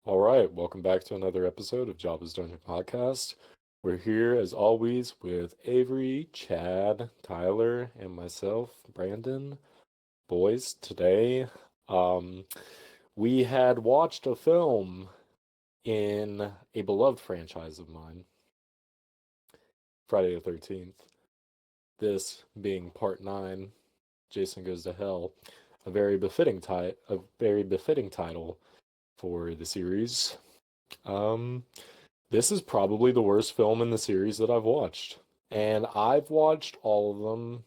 All right, welcome back to another episode of Jabba's Dungeon Podcast. We're here as always with Avery, Chad, Tyler, and myself, Brandon. Boys, today, um, we had watched a film in a beloved franchise of mine, Friday the 13th. This being part 9, Jason Goes to Hell, a very befitting title for the series. Um, This is probably the worst film in the series that I've watched. And I've watched all of them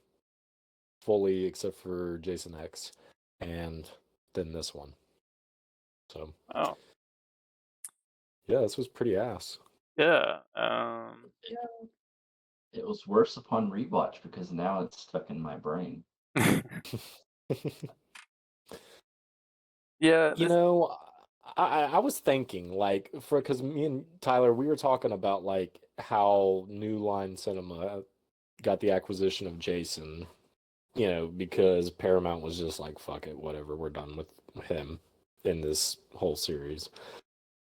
fully except for Jason X and then this one. So, Oh, yeah, this was pretty ass. yeah. Yeah, it was worse upon rewatch because now it's stuck in my brain. Yeah, You know, I was thinking like because me and Tyler we were talking about like how New Line Cinema got the acquisition of Jason, because Paramount was just like fuck it, whatever, we're done with him in this whole series.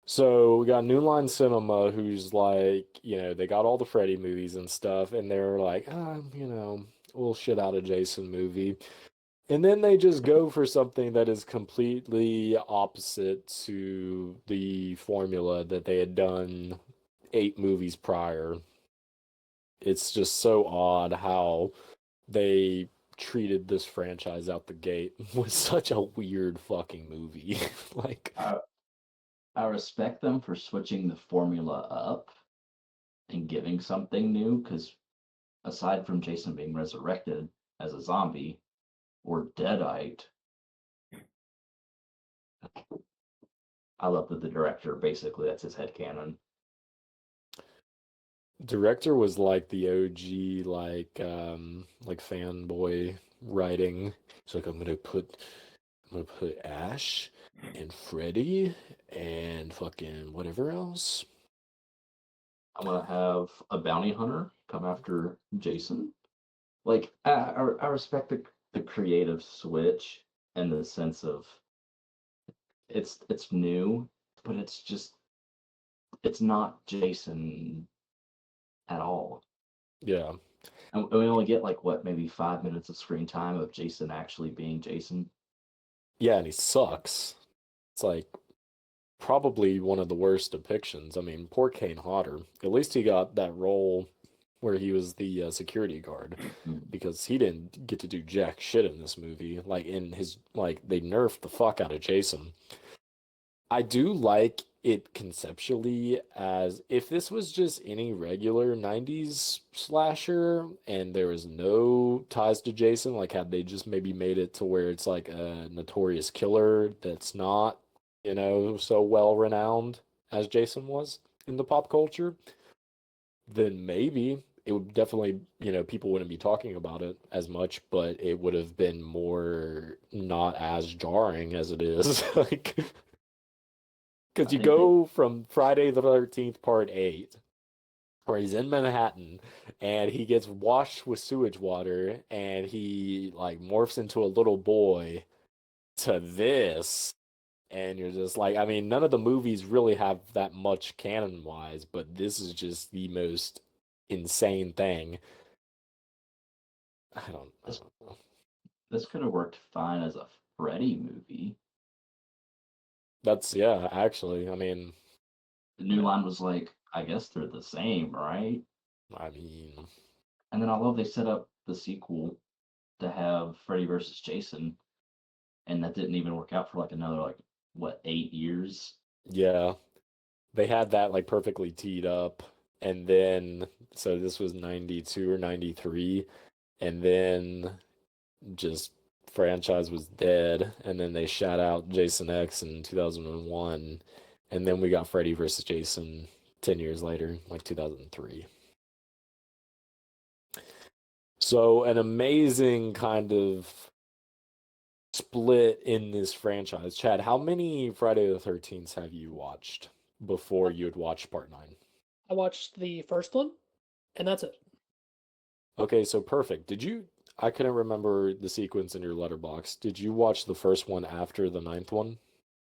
So we got New Line Cinema, who's like, they got all the Freddy movies and stuff, and they're like, we'll shit out a Jason movie. And then they just go for something that is completely opposite to the formula that they had done 8 movies prior. It's just so odd how they treated this franchise out the gate with such a weird fucking movie. Like, I respect them for switching the formula up and giving something new because aside from Jason being resurrected as a zombie or deadite, I love that the director basically that's his headcanon. director was like the OG, like fanboy writing. It's like I'm gonna put Ash and Freddy and fucking whatever else. I'm gonna have a bounty hunter come after Jason. Like I respect the creative switch and the sense of it's new, but it's not Jason at all. Yeah. And we only get like what, maybe 5 minutes of screen time of Jason actually being Jason. Yeah, and he sucks. It's like probably one of the worst depictions. I mean, poor Kane Hodder. At least he got that role where he was the security guard because he didn't get to do jack shit in this movie. Like in his they nerfed the fuck out of Jason. I do like it conceptually as if this was just any regular 90s slasher and there was no ties to Jason, like had they just maybe made it to where it's like a notorious killer that's not, so well renowned as Jason was in the pop culture, then maybe it would definitely, people wouldn't be talking about it as much, but it would have been more not as jarring as it is. Like, because I you think they go from Friday the 13th, part 8, where he's in Manhattan and he gets washed with sewage water and he like morphs into a little boy to this. And you're just like, I mean, none of the movies really have that much canon wise, but this is just the most insane thing. I this don't know. this could have worked fine as a Freddy movie. Yeah, actually, I mean, The new line was like, I guess they're the same, right? I mean, And then I love they set up the sequel to have Freddy versus Jason, and that didn't even work out for like another like what, 8 years. yeah, they had that like perfectly teed up, and then so this was 92 or 93, and then just franchise was dead, and then they shot out Jason X in 2001, and then we got Freddy versus Jason 10 years later, like 2003. So an amazing kind of split in this franchise. Chad, how many Friday the 13th have you watched before you had watched part 9? I watched the first one, and that's it. Okay, so perfect. I couldn't remember the sequence in your letterbox. Did you watch the first one after the ninth one?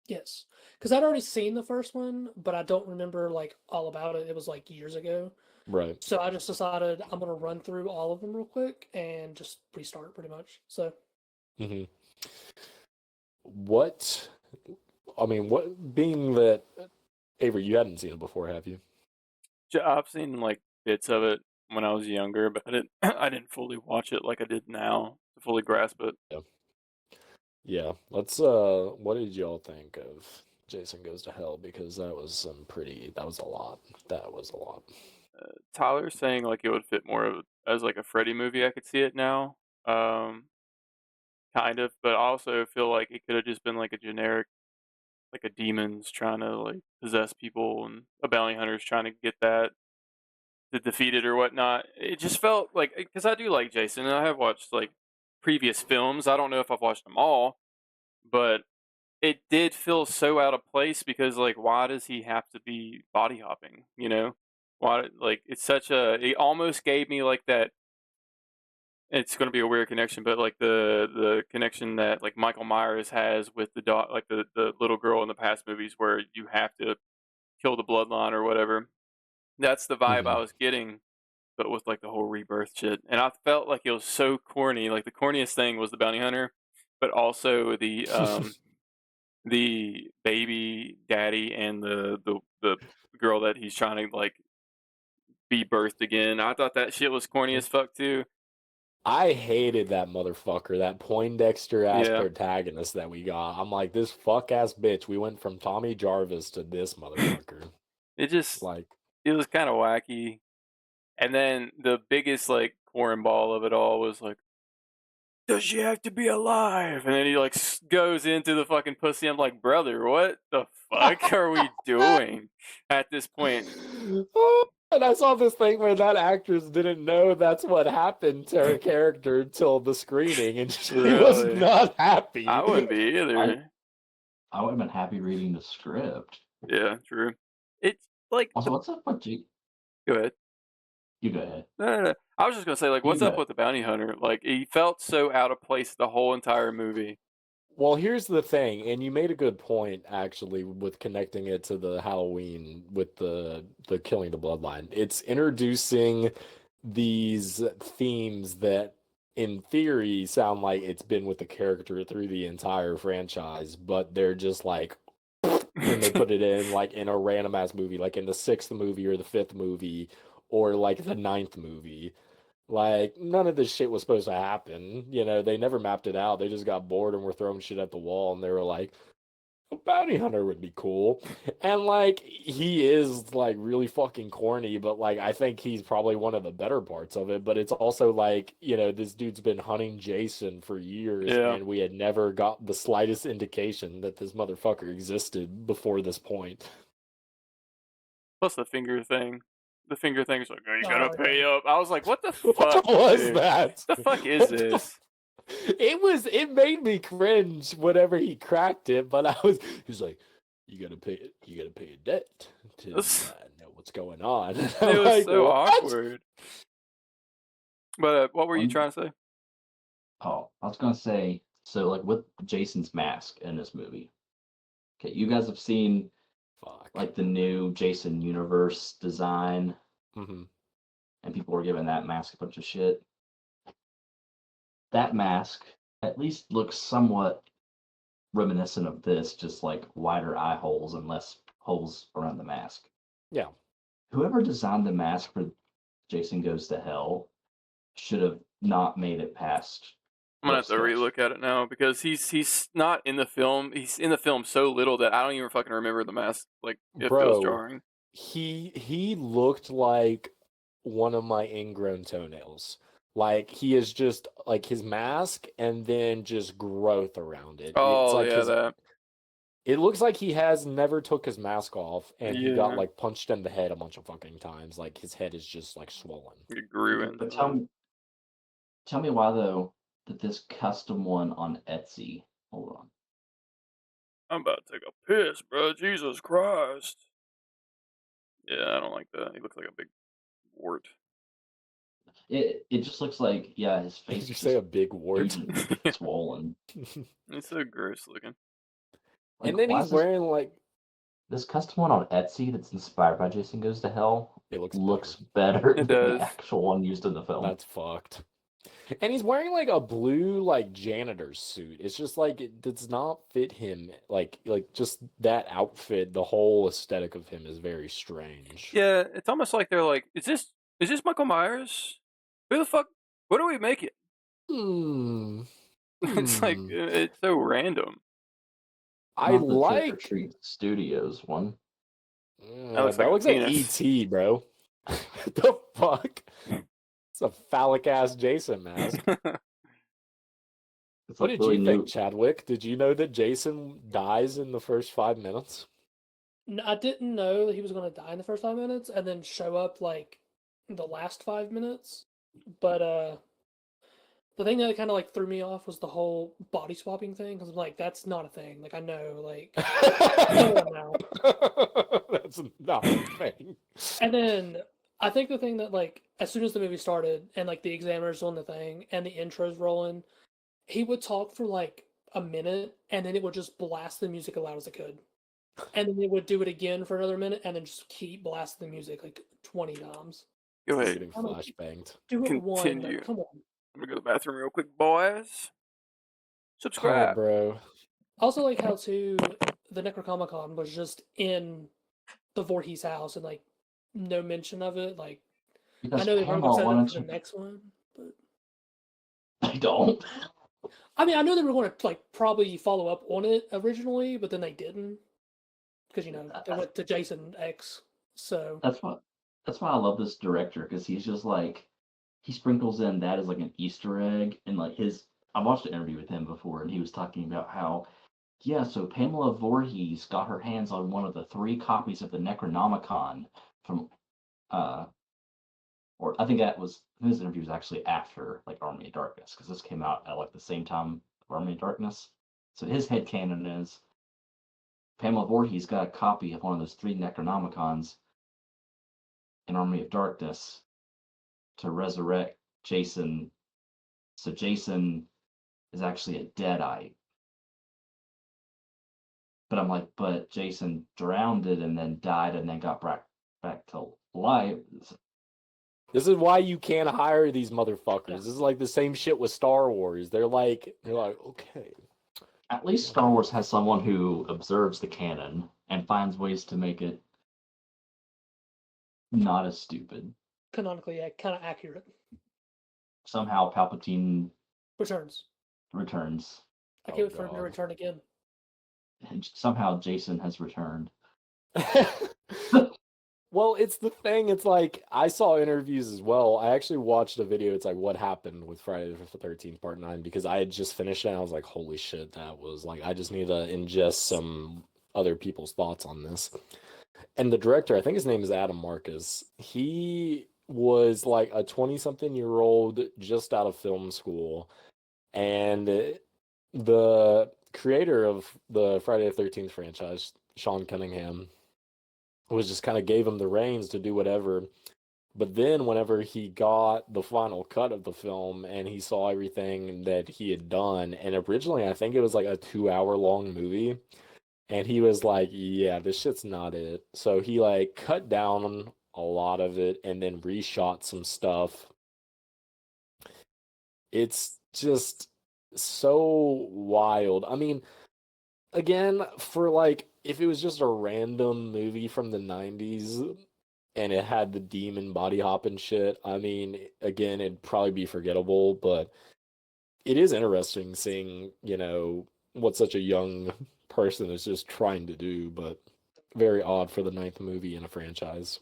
Yes, because I'd already seen the first one, but I don't remember like all about it. It was like years ago. Right. So I just decided I'm gonna run through all of them real quick and just restart pretty much. So hmm What, I mean, what, being that, Avery, you hadn't seen it before, have you? I've seen like bits of it when I was younger, but I didn't I didn't fully watch it like I did now to fully grasp it. Yeah. Yeah. What did y'all think of Jason Goes to Hell? Because that was a lot. That was a lot. Tyler's saying like it would fit more as like a Freddy movie. I could see it now, um, kind of, but I also feel like it could have just been like a generic, like a demon's trying to like possess people and a bounty hunter's trying to get that to defeat it or whatnot. It just felt like because I do like Jason and I have watched like previous films. I don't know if I've watched them all, but it did feel so out of place because like why does he have to be body hopping, you know? Why like it's such a it almost gave me like that it's going to be a weird connection but like the connection that like Michael Myers has with the dog like the little girl in the past movies where you have to kill the bloodline or whatever. That's the vibe I hmm was getting but with like the whole rebirth shit. And I felt like it was so corny. Like the corniest thing was the bounty hunter, but also the baby daddy and the girl that he's trying to like be birthed again. I thought that shit was corny as fuck too. I hated that motherfucker, that Poindexter ass Yeah, protagonist that we got. I'm like, this fuck ass bitch. We went from Tommy Jarvis to this motherfucker. it just Like, it was kind of wacky. And then the biggest like cornball of it all was like, does she have to be alive? And then he like goes into the fucking pussy. I'm like, brother, what the fuck are we doing at this point? oh, and I saw this thing where that actress didn't know that's what happened to her character until the screening, and she was Really? not I happy. wouldn't be I either. I would have been happy reading the script. Yeah, true. It's like Also, what's up with G? go ahead. You go ahead. No, no, no. I was just gonna say, like, You what's go up ahead. with the bounty hunter? Like, he felt so out of place the whole entire movie. Well, here's the thing, and you made a good point actually with connecting it to the Halloween with the killing the bloodline. It's introducing these themes that in theory sound like it's been with the character through the entire franchise, but they're just like when they put it in like in a random ass movie, like in the sixth movie or the fifth movie or like the ninth movie. Like, none of this shit was supposed to happen. You know, they never mapped it out. They just got bored and were throwing shit at the wall, and they were like, a bounty hunter would be cool. And, like, he is, like, really fucking corny, but, like, I think he's probably one of the better parts of it. But it's also like, you know, this dude's been hunting Jason for years, Yeah. and we had never got the slightest indication that this motherfucker existed before this point. Plus the finger thing. The finger thing's like, oh, you gotta oh yeah, pay up. I was like, what the What fuck, was dude? that? The fuck is What the this? it made me cringe whenever he cracked it, but he was like, you gotta pay a debt to know what's going on. And It I'm was like, so what? awkward. But what were you One. trying to say? Oh, I was gonna say, so like with Jason's mask in this movie. Okay, you guys have seen Fuck. like the new Jason universe design, hmm and people were giving that mask a bunch of shit. That mask at least looks somewhat reminiscent of this, just like wider eye holes and less holes around the mask. Yeah. Whoever designed the mask for Jason Goes to Hell should have not made it past I'm gonna have post to sketch. relook at it now because he's not in the film. He's in the film so little that I don't even fucking remember the mask. Like it feels Bro, jarring. he looked like one of my ingrown toenails. Like he is just like his mask and then just growth around it. It's Oh like yeah, his that It looks like he has never took his mask off and he got yeah, like punched in the head a bunch of fucking times. Like his head is just like swollen. it grew But into it. tell me why though that this custom one on Etsy. Hold on. I'm about to take a piss, bro. Jesus Christ. Yeah, I don't like that. He looks like a big wart. It just looks like his face Did you is say just a big wart? huge and swollen. It's so gross looking. Like, And then why he's is this wearing like this custom one on Etsy that's inspired by Jason Goes to Hell it looks better It than does. the actual one used in the film. That's fucked. And he's wearing like a blue like janitor's suit. It's just like it does not fit him. Like just that outfit, the whole aesthetic of him is very strange. Yeah, it's almost like they're like, is this Michael Myers? Who the fuck? What do we make it? Hmm. It's like it's so random. I Not the Trick or like Treat Studios one. That looks like a looks like penis. ET, bro. What the fuck? It's a phallic ass Jason mask. It's What like did really you new. think, Chadwick? Did you know that Jason dies in the first 5 minutes? I didn't know that he was going to die in the first 5 minutes and then show up like the last 5 minutes. But the thing that kind of like threw me off was the whole body swapping thing because I'm like, that's not a thing. Like I know, like come on now. That's not a thing. And then I think the thing that like as soon as the movie started and like the examiner's on the thing and the intro's rolling, he would talk for like a minute and then it would just blast the music as loud as it could. And then it would do it again for another minute and then just keep blasting the music like 20 times. Go He's ahead, getting I'm like, flashbanged. do it one, continue. like, come on. I'm gonna go to the bathroom real quick, boys. Oh, Subscribe. bro. I also like how too the Necronomicon was just in the Voorhees house and like no mention of it. Like Because I know they probably Pamela set it up wanted for the to. next one, but I don't. I mean I know they were going to like probably follow up on it originally, but then they didn't because you know they went to Jason X. So That's why I love this director, because he's just like, he sprinkles in that as like an Easter egg, and like I watched an interview with him before, and he was talking about how, so Pamela Voorhees got her hands on one of the 3 copies of the Necronomicon from, or I think that was his interview was actually after like Army of Darkness, because this came out at like the same time of Army of Darkness. So his headcanon is Pamela Voorhees got a copy of one of those 3 Necronomicons in Army of Darkness to resurrect Jason. So Jason is actually a Deadite. But I'm like, but Jason drowned it and then died and then got back to life. This is why you can't hire these motherfuckers. This is like the same shit with Star Wars. They're like, okay. At least Star Wars has someone who observes the canon and finds ways to make it not as stupid. canonically, yeah, kind of accurate. Somehow Palpatine Returns. returns. I Oh, can't wait for him to God. return again. And somehow Jason has returned. Well, it's the thing. It's like I saw interviews as well. I actually watched a video. It's like what happened with Friday the 13th Part 9 because I had just finished it and I was like, holy shit, that was like I just need to ingest some other people's thoughts on this. And the director, I think his name is Adam Marcus. He was like a 20-something-year-old just out of film school. And the creator of the Friday the 13th franchise, Sean Cunningham, was just kind of gave him the reins to do whatever. But then whenever he got the final cut of the film and he saw everything that he had done, and originally I think it was like a 2-hour long movie, and he was like, yeah, this shit's not it. So he like cut down a lot of it and then reshot some stuff. It's just so wild. I mean, again, for like if it was just a random movie from the 90s and it had the demon body hop and shit, I mean, again, it'd probably be forgettable, but it is interesting seeing, what such a young person is just trying to do, but very odd for the 9th movie in a franchise.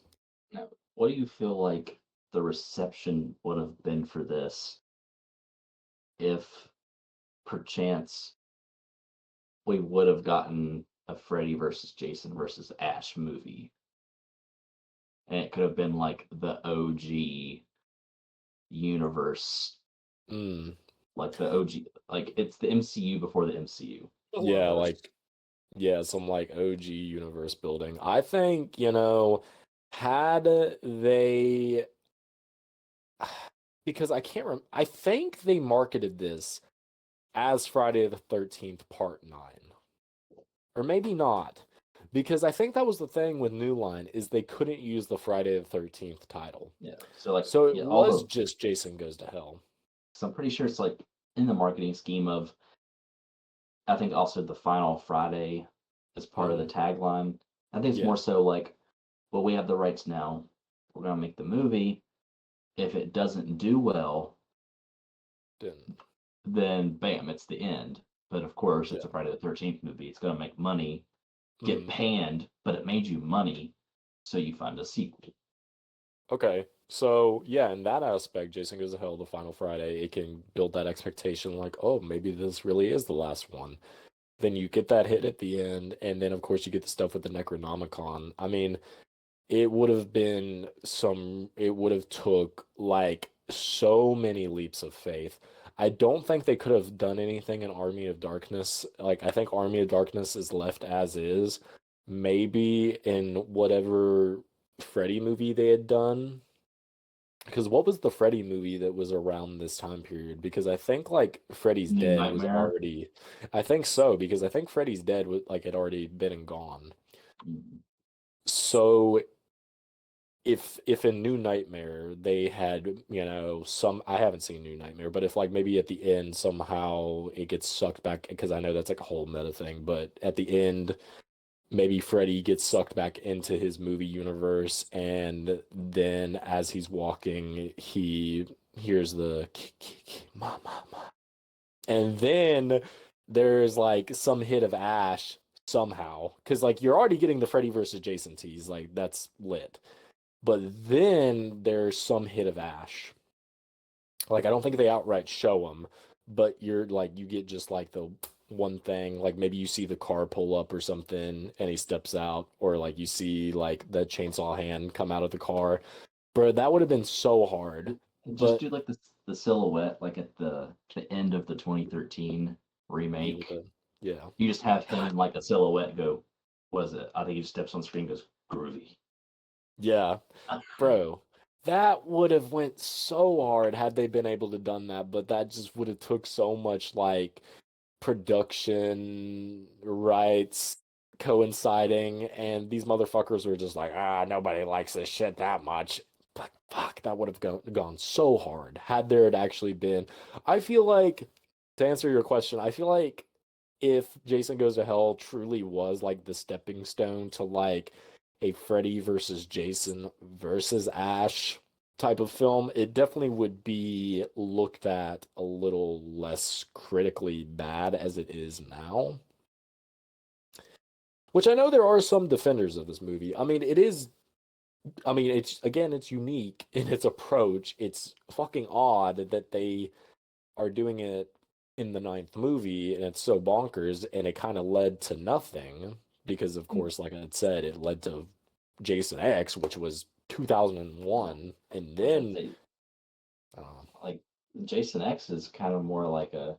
Now, what do you feel like the reception would have been for this if perchance we would have gotten a Freddy versus Jason versus Ash movie? And it could have been like the OG universe, Mm. like the OG, like it's the MCU before the MCU. The Yeah, Horrorverse. like, yeah, some like OG universe building. I think, had they because I can't remember. I think they marketed this as Friday the 13th Part 9. Or maybe not. Because I think that was the thing with New Line is they couldn't use the Friday the 13th title. Yeah. So like So it yeah, was just Jason Goes to Hell. so I'm pretty sure it's like in the marketing scheme of I think also the final Friday is part of the tagline. I think it's Yeah. more so like, well, we have the rights now. We're gonna make the movie. If it doesn't do well, Didn't. then bam, it's the end. But of course, it's Yeah. a Friday the 13th movie. It's gonna make money, get Mhm. panned, but it made you money, so you find a sequel. Okay. So yeah, in that aspect, Jason Goes to Hell, the final Friday, it can build that expectation like, oh, maybe this really is the last one. Then you get that hit at the end, and then of course you get the stuff with the Necronomicon. I mean, it would have took like so many leaps of faith. I don't think they could have done anything in Army of Darkness. Like I think Army of Darkness is left as is. Maybe in whatever Freddy movie they had done. Because what was the Freddy movie that was around this time period? Because I think like Freddy's New Dead was Nightmare. already, I think so, because I think Freddy's Dead was like had already been and gone. Mhm. So if in New Nightmare they had, some I haven't seen New Nightmare, but if like maybe at the end somehow it gets sucked back, because I know that's like a whole meta thing, but at the end maybe Freddy gets sucked back into his movie universe, and then as he's walking, he hears the ma ma ma, and then there's like some hit of Ash somehow, because like you're already getting the Freddy versus Jason tease, like that's lit. But then there's some hit of Ash. Like I don't think they outright show him, but you're like you get just like the one thing, like maybe you see the car pull up or something and he steps out, or like you see like the chainsaw hand come out of the car. Bro, that would have been so hard. Just But do like the silhouette, like at the end of the 2013 yeah, with remake. the yeah. You just have him God. in like a silhouette go, was it? I think he steps on screen and goes, groovy. Yeah. Bro, that would have went so hard had they been able to done that, but that just would have took so much like production rights coinciding, and these motherfuckers were just like, nobody likes this shit that much. But fuck, that would have gone so hard had there had actually been. I feel like, to answer your question, I feel like if Jason Goes to Hell truly was like the stepping stone to like a Freddy versus Jason versus Ash type of film, it definitely would be looked at a little less critically bad as it is now. Which I know there are some defenders of this movie. It's unique in its approach. It's fucking odd that they are doing it in the ninth movie, and it's so bonkers, and it kind of led to nothing because, of course, like I had said, it led to Jason X, which was 2001, and then I don't know. Like Jason X is kind of more like a,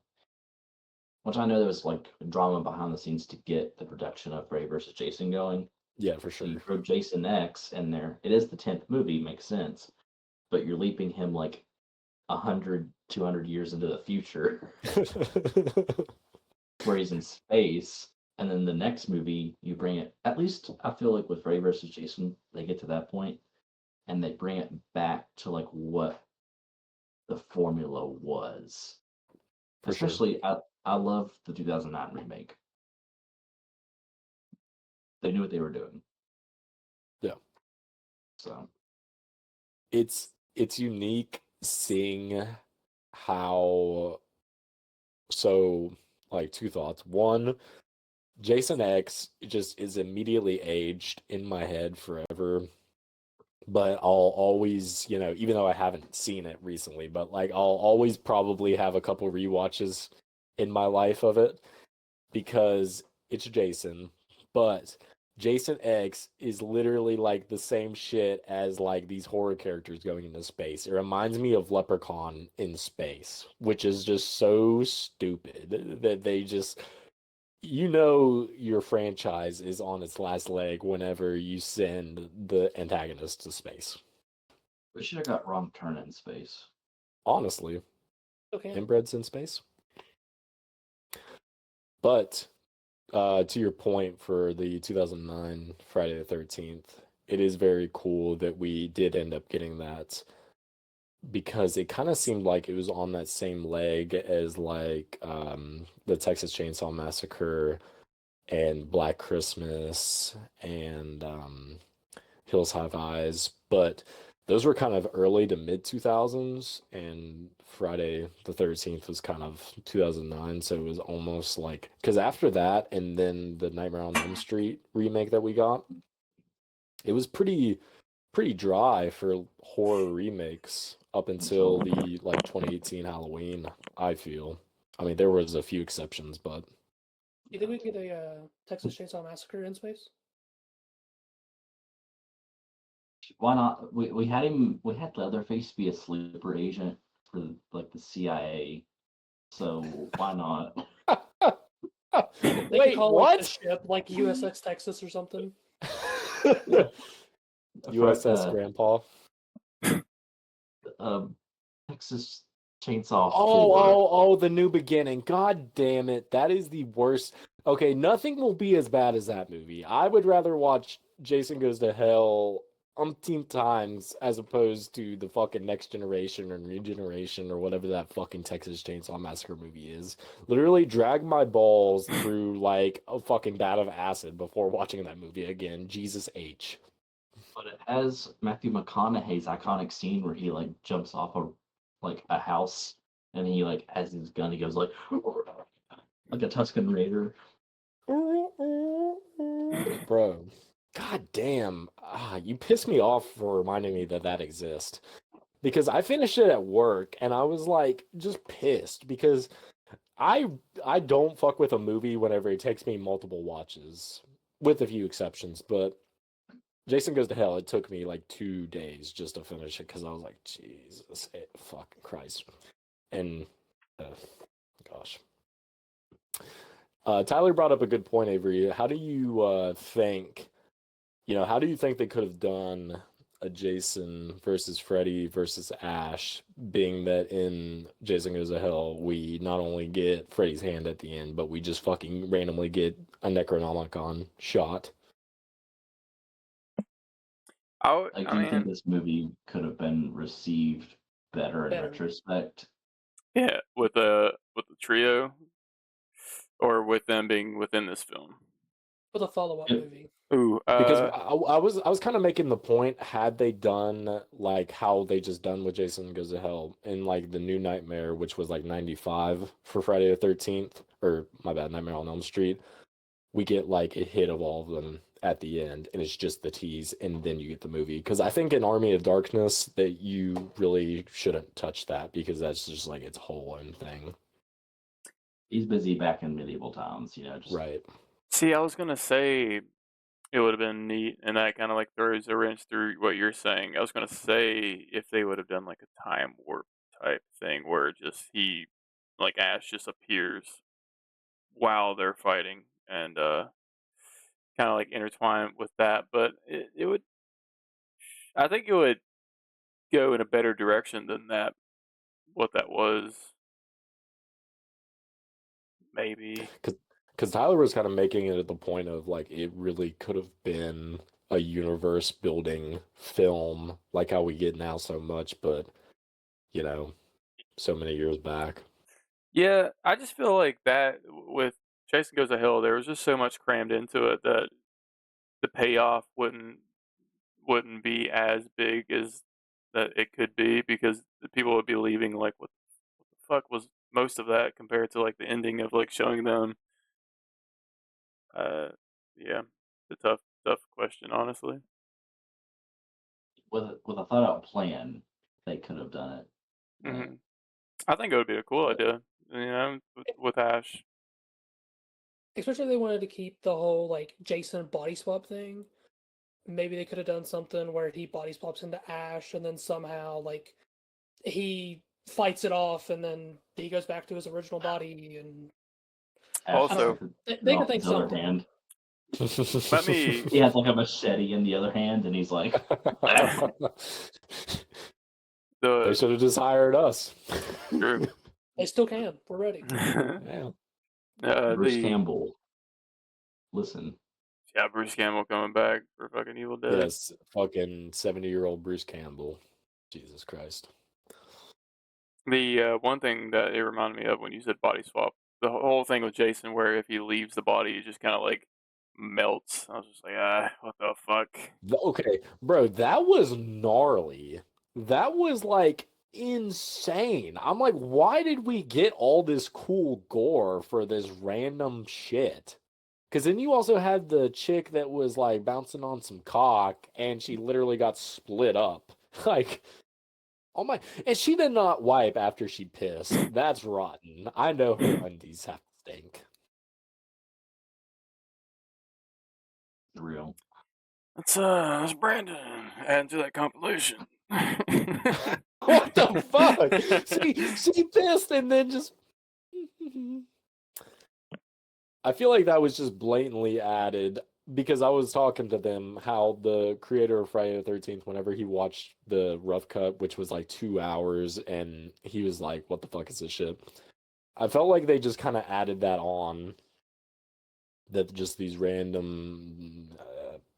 which I know there was like drama behind the scenes to get the production of Freddy versus Jason going. Yeah, for So you sure. throw Jason X in there. It is the 10th movie, makes sense, but you're leaping him like 100, 200 years into the future where he's in space. And then the next movie, you bring it, at least I feel like with Freddy versus Jason, they get to that point and they bring it back to like what the formula was. For sure. Especially, I love the 2009 remake. They knew what they were doing. Yeah. So, It's unique seeing how so like two thoughts. One, Jason X just is immediately aged in my head forever. But I'll always, even though I haven't seen it recently, but like I'll always probably have a couple rewatches in my life of it because it's Jason. But Jason X is literally like the same shit as like these horror characters going into space. It reminds me of Leprechaun in space, which is just so stupid that they just your franchise is on its last leg whenever you send the antagonist to space. we should have got Wrong Turn in space. honestly. Okay. Inbreds in space. But to your point for the 2009 Friday the 13th, it is very cool that we did end up getting that because it kind of seemed like it was on that same leg as like the Texas Chainsaw Massacre and Black Christmas and Hills Have Eyes, but those were kind of early to mid 2000s, and Friday the 13th was kind of 2009, so it was almost like because after that, and then the Nightmare on Elm Street remake that we got, it was pretty dry for horror remakes up until the like 2018 Halloween, I feel. I mean, there was a few exceptions, but You think we could get a Texas Chainsaw Massacre in space? Why not? We had Leatherface be a sleeper agent for like the CIA. So why not? They could wait, call like the what? ship like USS Texas or something. USS Grandpa. Texas Chainsaw Oh, 4. oh, the New Beginning. God damn it. That is the worst. Okay, nothing will be as bad as that movie. I would rather watch Jason Goes to Hell umpteen times as opposed to the fucking Next Generation or New Generation or whatever that fucking Texas Chainsaw Massacre movie is. Literally drag my balls through like a fucking vat of acid before watching that movie again. Jesus H. But it has Matthew McConaughey's iconic scene where he like jumps off a house and he like has his gun. He goes like a Tuscan Raider. Bro, god damn. You piss me off for reminding me that that exists. Because I finished it at work and I was like just pissed because I don't fuck with a movie whenever it takes me multiple watches, with a few exceptions, but Jason Goes to Hell, it took me like 2 days just to finish it because I was like, Jesus fucking Christ. And gosh. Tyler brought up a good point, Avery. How do you think, how do you think they could have done a Jason versus Freddy versus Ash, being that in Jason Goes to Hell, we not only get Freddy's hand at the end, but we just fucking randomly get a Necronomicon shot? I do think mean, this movie could have been received better in Better. retrospect. yeah, with the trio, or with them being within this film. With a follow-up Yep. movie. Ooh, Because I was kind of making the point, had they done like how they just done with Jason Goes to Hell in like the New Nightmare, which was like 95 for Friday the 13th, or my bad, Nightmare on Elm Street, we get like a hit of all of them at the end, and it's just the tease, and then you get the movie. Because I think in Army of Darkness that you really shouldn't touch that because that's just like its whole own thing. He's busy back in medieval times, just Right. see, I was gonna say it would have been neat, and that kind of like throws a wrench through what you're saying. I was gonna say if they would have done like a time warp type thing where like Ash just appears while they're fighting and kind of like intertwine with that, but it would, I think it would go in a better direction than that. What that was, maybe. Because Tyler was kind of making it at the point of like it really could have been a universe building film like how we get now so much, but so many years back. Yeah, I just feel like that with Jason Goes to Hell, there was just so much crammed into it that the payoff wouldn't be as big as that it could be, because the people would be leaving like, what the fuck was most of that compared to like the ending of like showing them. Yeah, it's a tough question, honestly. with a thought out plan, they could have done it. Hmm. I think it would be a cool But idea, with Ash. Especially if they wanted to keep the whole like Jason body swap thing. Maybe they could have done something where he body swaps into Ash and then somehow like he fights it off and then he goes back to his original body and Ash Also, they could off think his other something. hand. let me He has like a machete in the other hand, and he's like, They should have just hired us. True. They still can. We're ready. Yeah. Bruce Campbell. Listen, Yeah, Bruce Campbell coming back for fucking Evil Dead. Yes, fucking 70-year-old Bruce Campbell. Jesus Christ. The one thing that it reminded me of when you said body swap, the whole thing with Jason, where if he leaves the body, it just kind of like melts. I was just like, what the fuck? Okay, bro, that was gnarly. That was like insane. I'm like, why did we get all this cool gore for this random shit? Because then you also had the chick that was like bouncing on some cock and she literally got split up. Like, oh my. And she did not wipe after she pissed. That's rotten. I know her undies have to stink. real. That's Brandon. Add to that compilation. What the fuck? She pissed and then just. I feel like that was just blatantly added because I was talking to them how the creator of Friday the 13th, whenever he watched the rough cut, which was like 2 hours, and he was like, what the fuck is this shit? I felt like they just kind of added that on. That just these random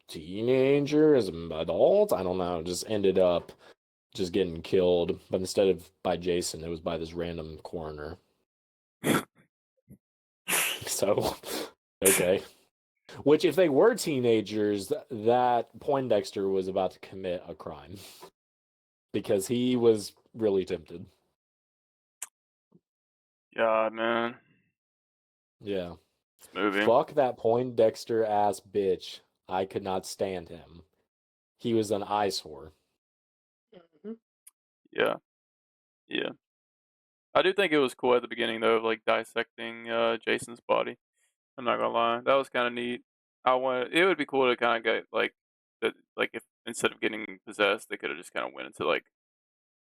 teenagers, adults, I don't know, just ended up just getting killed. But instead of by Jason, it was by this random coroner. So, okay. Which, if they were teenagers, that Poindexter was about to commit a crime. Because he was really tempted. Yeah, man. Yeah. This movie. Fuck that Poindexter ass bitch. I could not stand him. He was an eyesore. Mhm. Yeah. Yeah. I do think it was cool at the beginning, though, of like dissecting Jason's body. I'm not gonna lie. That was kind of neat. It would be cool to kind of get like that, like if instead of getting possessed, they could have just kind of went into like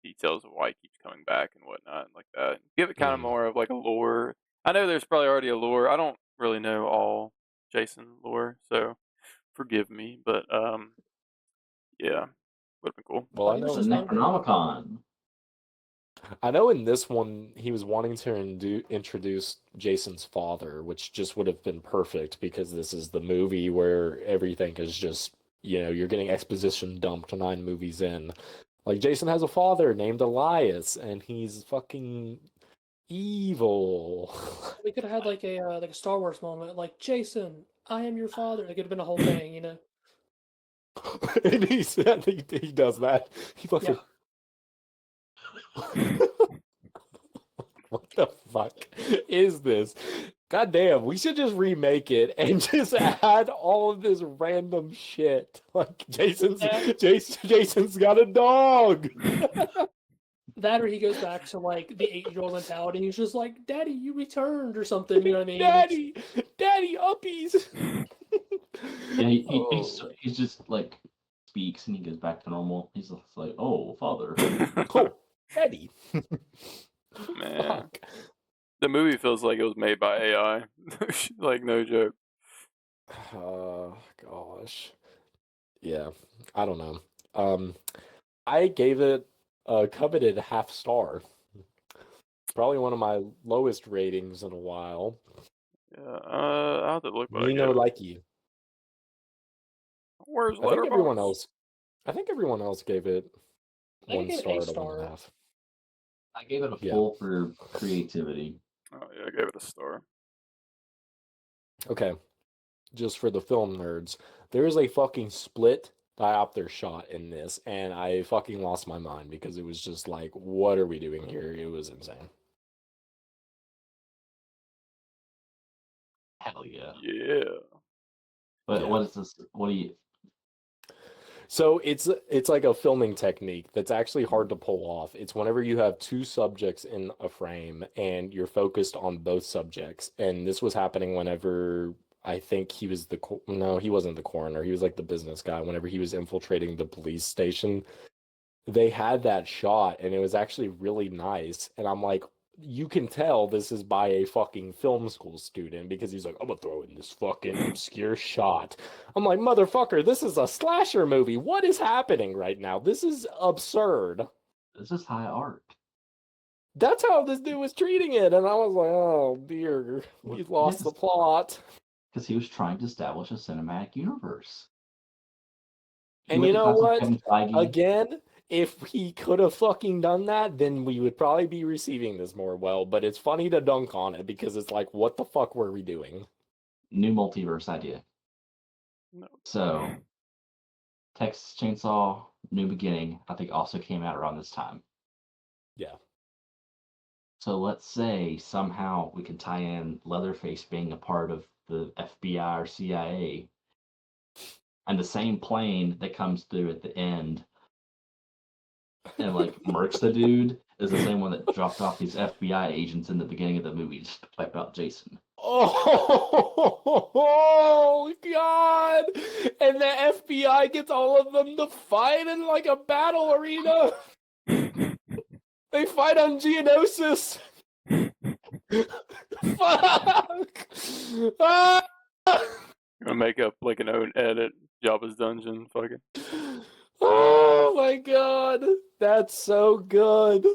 details of why he keeps coming back and whatnot, like that. Give it kind of more of like a lore. I know there's probably already a lore. I don't really know all Jason lore, so forgive me, but yeah, would have been cool. Well, I He was know. The just hungry. Necronomicon. I know in this one he was wanting to introduce Jason's father, which just would have been perfect because this is the movie where everything is just, you're getting exposition dumped 9 movies in. Like, Jason has a father named Elias, and he's fucking evil. We could have had like a Star Wars moment, like Jason, I am your father. It could have been a whole thing, you know. And he does that. He fucking. What the fuck is this? God damn, we should just remake it and just add all of this random shit. Like Jason's got a dog. That or he goes back to like the 8-year-old mentality. He's just like, "Daddy, you returned" or something. You know what I mean? Daddy, uppies. Yeah, he's just like speaks and he goes back to normal. He's just like, "Oh, father." Oh, Daddy. Man, Fuck. the movie feels like it was made by AI. Like, no joke. Gosh. Yeah, I don't know. I gave it a coveted half star. Probably one of my lowest ratings in a while. Yeah, I'll have to look what I Nino gave it. likey. Where's I think everyone Letterboxd? else. I think everyone else gave it I think I 1 gave it star a to star. 1.5. I gave it a Yeah. full for creativity. Oh yeah, I gave it a star. Okay, just for the film nerds, there is a fucking split diopter shot in this, and I fucking lost my mind because it was just like, what are we doing here? It was insane. Hell yeah. Yeah. But Yeah. what is this? What do you? So it's like a filming technique that's actually hard to pull off. It's whenever you have 2 subjects in a frame and you're focused on both subjects. And this was happening whenever I think he was no, he wasn't the coroner. He was like the business guy. Whenever he was infiltrating the police station, they had that shot and it was actually really nice. And I'm like, you can tell this is by a fucking film school student because he's like, I'm gonna throw in this fucking obscure shot. I'm like, motherfucker, this is a slasher movie. What is happening right now? This is absurd. This is high art. That's how this dude was treating it, and I was like, oh dear, we lost the plot. Because he was trying to establish a cinematic universe. He And went you to know class with what? Kevin Feige. Again, if he could have fucking done that, then we would probably be receiving this more well. But it's funny to dunk on it because it's like, what the fuck were we doing? New multiverse idea. No. So, Texas Chainsaw New Beginning, I think, also came out around this time. Yeah. So let's say somehow we can tie in Leatherface being a part of the FBI or CIA, and the same plane that comes through at the end and like murks the dude is the same one that dropped off these FBI agents in the beginning of the movie just to wipe out Jason. Oh God! And the FBI gets all of them to fight in like a battle arena. They fight on Geonosis. Fuck! Ah! Gonna make up like an own edit, Jabba's dungeon, fucking. Oh my God, that's so good.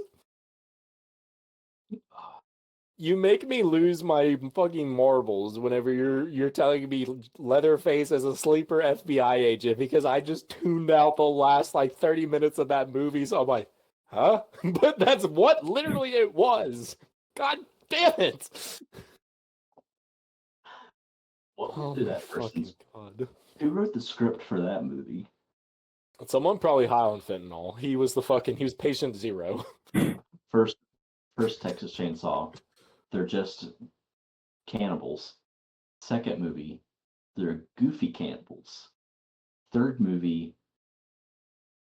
You make me lose my fucking marbles whenever you're telling me Leatherface as a sleeper FBI agent because I just tuned out the last like 30 minutes of that movie, so I'm like, huh? But that's what literally it was. God damn it! What Oh did my that person? fucking God. Who wrote the script for that movie? Someone probably high on fentanyl. He was patient zero. First Texas Chainsaw, they're just cannibals. Second movie, they're goofy cannibals. Third movie,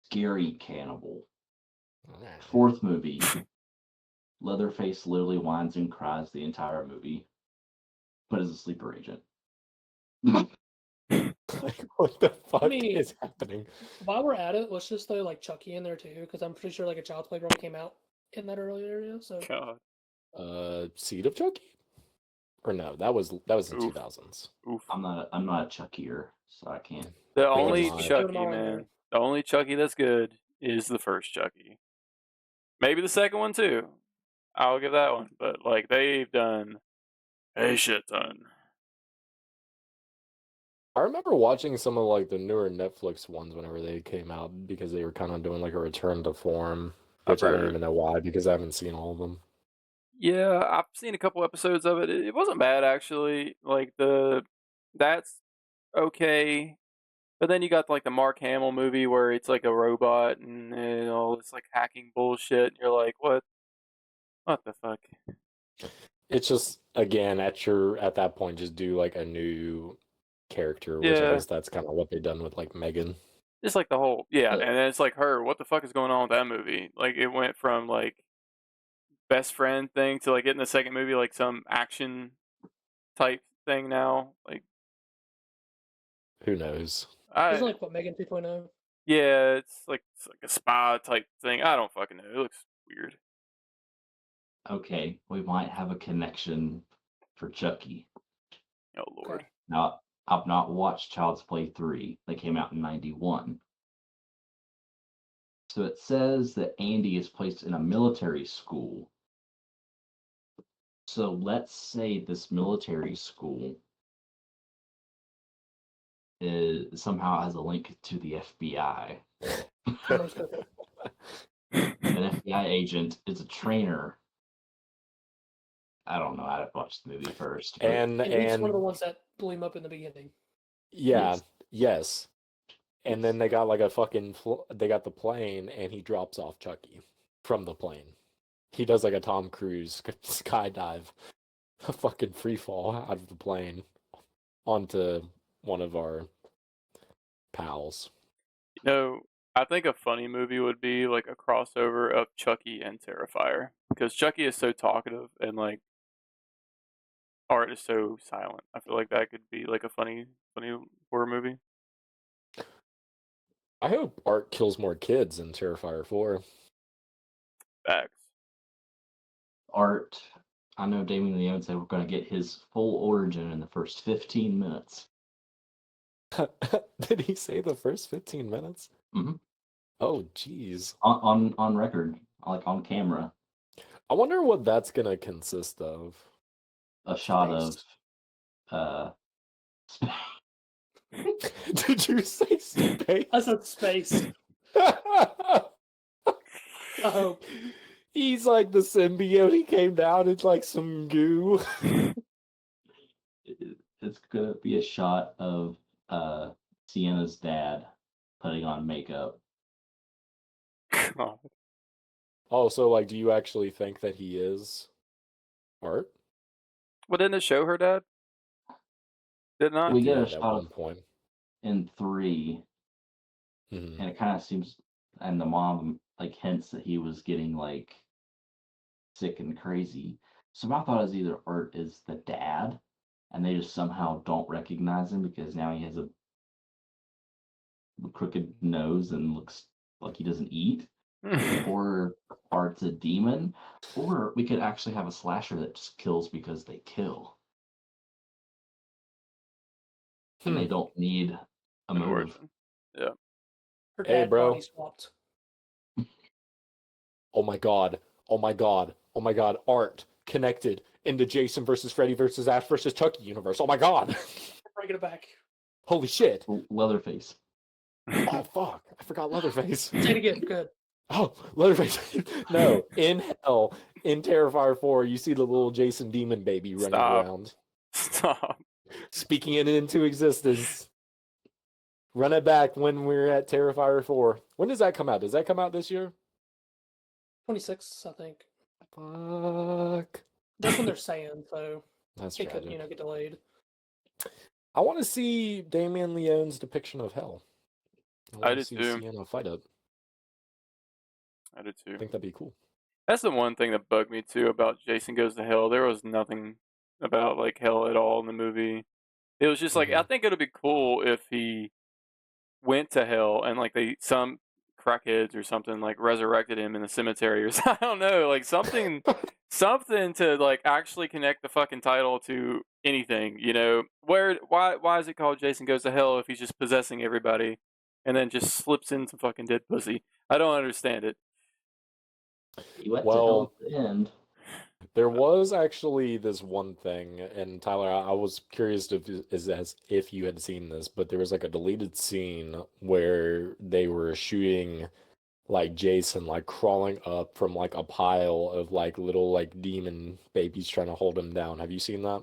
scary cannibal. Fourth movie, Leatherface literally whines and cries the entire movie, but is a sleeper agent. Like, what the fuck mean- is happening? While we're at it, let's just throw like Chucky in there too, because I'm pretty sure like a Child's Play probably came out in that early area. So God. Seed of Chucky? Or no, that was in Oof. 2000s. Oof. I'm not a Chuckier, so I can't. The Never only mind. Chucky, Put 'em all in man. there. The only Chucky that's good is the first Chucky. Maybe the second one too. I'll give that one. But like they've done a shit ton. I remember watching some of like the newer Netflix ones whenever they came out because they were kind of doing like a return to form, which I don't even know why because I haven't seen all of them. Yeah, I've seen a couple episodes of it. It wasn't bad actually. Like that's okay. But then you got like the Mark Hamill movie where it's like a robot and all this like hacking bullshit. And you're like, what the fuck? It's just again at that point just do like a new character, which I Yeah. guess that's kind of what they've done with like Megan. It's like the whole and then it's like her. What the fuck is going on with that movie? Like it went from like best friend thing to like getting the second movie like some action type thing now. Like Who knows? isn't like what Megan 2.0? Yeah, it's like a spa type thing. I don't fucking know. It looks weird. Okay, we might have a connection for Chucky. Oh lord. Okay. Now, I've not watched Child's Play 3. They came out in 91. So it says that Andy is placed in a military school. So let's say this military school somehow has a link to the FBI. Most of it. An FBI agent is a trainer. I don't know. I had to watch the movie first. But And It's one of the ones that blew him up in the beginning. yeah, Yes. yes. And then they got like a fucking they got the plane and he drops off Chucky from the plane. He does like a Tom Cruise skydive, a fucking free fall out of the plane onto one of our pals. I think a funny movie would be like a crossover of Chucky and Terrifier because Chucky is so talkative and like Art is so silent. I feel like that could be like a funny horror movie. I hope Art kills more kids in Terrifier 4. Facts. Art, I know Damien Leone said we're going to get his full origin in the first 15 minutes. Did he say the first 15 minutes? Mm-hmm. Oh, jeez. On record, like on camera, I wonder what that's gonna consist of. a shot Space. of Did you say space? I said space. I hope. He's like the symbiote. He came down. It's like some goo. it's gonna be a shot of Sienna's dad putting on makeup. Oh, Oh, so like, do you actually think that he is Art? well, didn't it show her dad? Did not? We get a Did at shot one of point. in 3, Mhm. and it kind of seems, and the mom like hints that he was getting like sick and crazy. So my thought is either Art is the dad, and they just somehow don't recognize him because now he has a crooked nose and looks like he doesn't eat, or Art's a demon, or we could actually have a slasher that just kills because they kill, and they don't need a An motive. origin. Yeah. Her Hey, dad bro. body swapped. Oh my god. Oh my god. Oh my god. Art connected in the Jason versus Freddy versus Ash versus Chucky universe. Oh my god. Bringing it back. Holy shit. Leatherface. Oh fuck. I forgot Leatherface. Say it again. Good. Oh, Leatherface. No, in hell, in Terrifier 4, you see the little Jason demon baby running Stop. around, Stop. speaking it into existence. Run it back when we're at Terrifier 4. When does that come out? Does that come out this year? 26, I think. Fuck. That's when they're saying, so That's it could, tragic. get delayed. I want to see Damien Leone's depiction of hell. I I want to did see too. Sienna fight it. I did I too. think that'd be cool. That's the one thing that bugged me too about Jason Goes to Hell. There was nothing about like hell at all in the movie. It was just like I think it'd be cool if he went to hell and like some crackheads or something like resurrected him in the cemetery or I don't know, like something to like actually connect the fucking title to anything, why is it called Jason Goes to Hell if he's just possessing everybody and then just slips in some fucking dead pussy? I don't understand it. He went to Well, hell at the end. there was actually this one thing, and Tyler, I was curious if you had seen this, but there was like a deleted scene where they were shooting like Jason like crawling up from like a pile of like little like demon babies trying to hold him down. Have you seen that?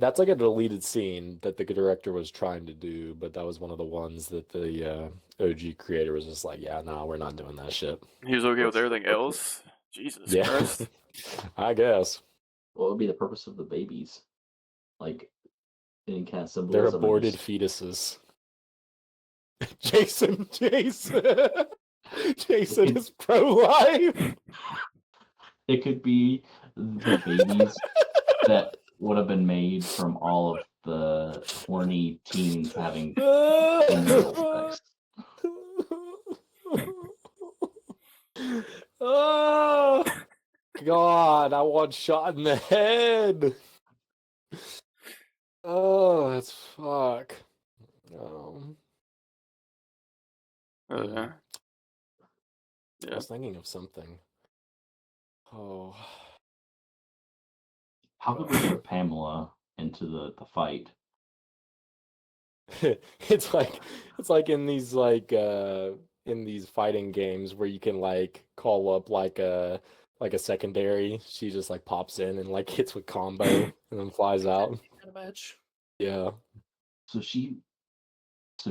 That's like a deleted scene that the director was trying to do, but that was one of the ones that the OG creator was just like, yeah, nah, we're not doing that shit. He was okay with What's the everything else. Jesus Yeah, Christ. I guess What would be the purpose of the babies? Like, any kind of they're symbolism? aborted Just, fetuses. Jason is pro-life. it could be the babies that would have been made from all of the horny teens having premarital sex. Oh God, I want shot in the head. Oh, that's fuck. Yeah. I was thinking of something. Oh. How could we put Pamela into the fight? It's like in these fighting games where you can like call up like a secondary. She just like pops in and like hits with combo and then flies out. Kind of match. Yeah. So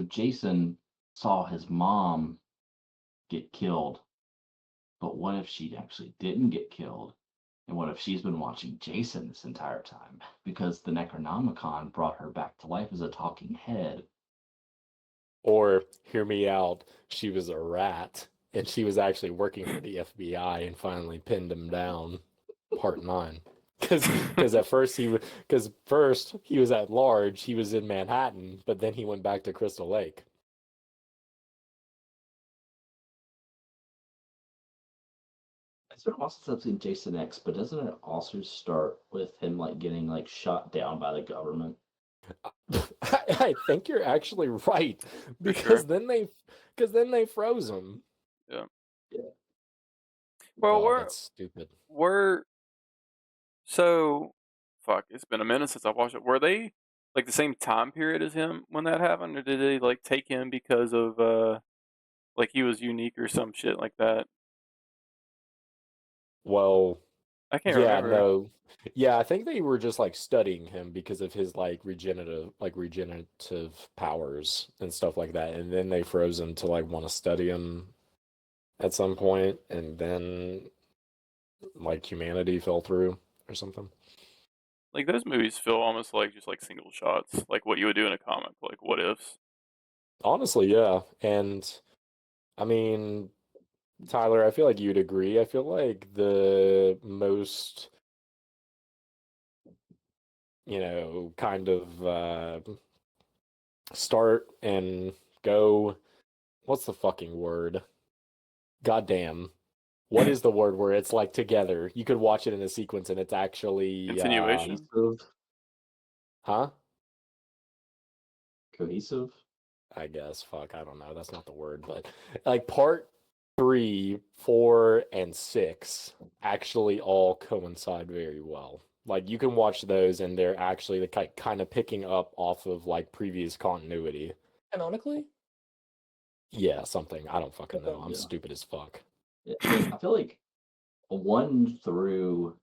Jason saw his mom get killed, but what if she actually didn't get killed? And what if she's been watching Jason this entire time? Because the Necronomicon brought her back to life as a talking head. Or hear me out, she was a rat and she was actually working for the FBI and finally pinned him down. Part 9. Because at first he was at large, he was in Manhattan, but then he went back to Crystal Lake. It's been a while since I've seen Jason X, but doesn't it also start with him like getting like shot down by the government? I think you're actually right For because sure. Because then they froze him. Yeah. Yeah. Well, God, that's stupid. So fuck. It's been a minute since I watched it. Were they like the same time period as him when that happened, or did they like take him because of like he was unique or some shit like that? Well, I can't yeah, remember. no. Yeah, I think they were just like studying him because of his like regenerative powers and stuff like that. And then they froze him to like want to study him at some point, and then like humanity fell through or something. Like those movies feel almost like just like single shots, like what you would do in a comic, like what ifs. Honestly, yeah. And I mean, Tyler, I feel like you'd agree. I feel like the most, kind of start and go. What's the fucking word? Goddamn. What is the word where it's like together? You could watch it in a sequence and it's actually Continuation. huh? Cohesive. I guess. Fuck, I don't know. That's not the word, but like part 3, 4, and 6 actually all coincide very well. Like you can watch those and they're actually kind of picking up off of like previous continuity. Canonically? Yeah, something. I don't fucking know. Okay, I'm yeah. stupid as fuck. I mean, I feel like 1 through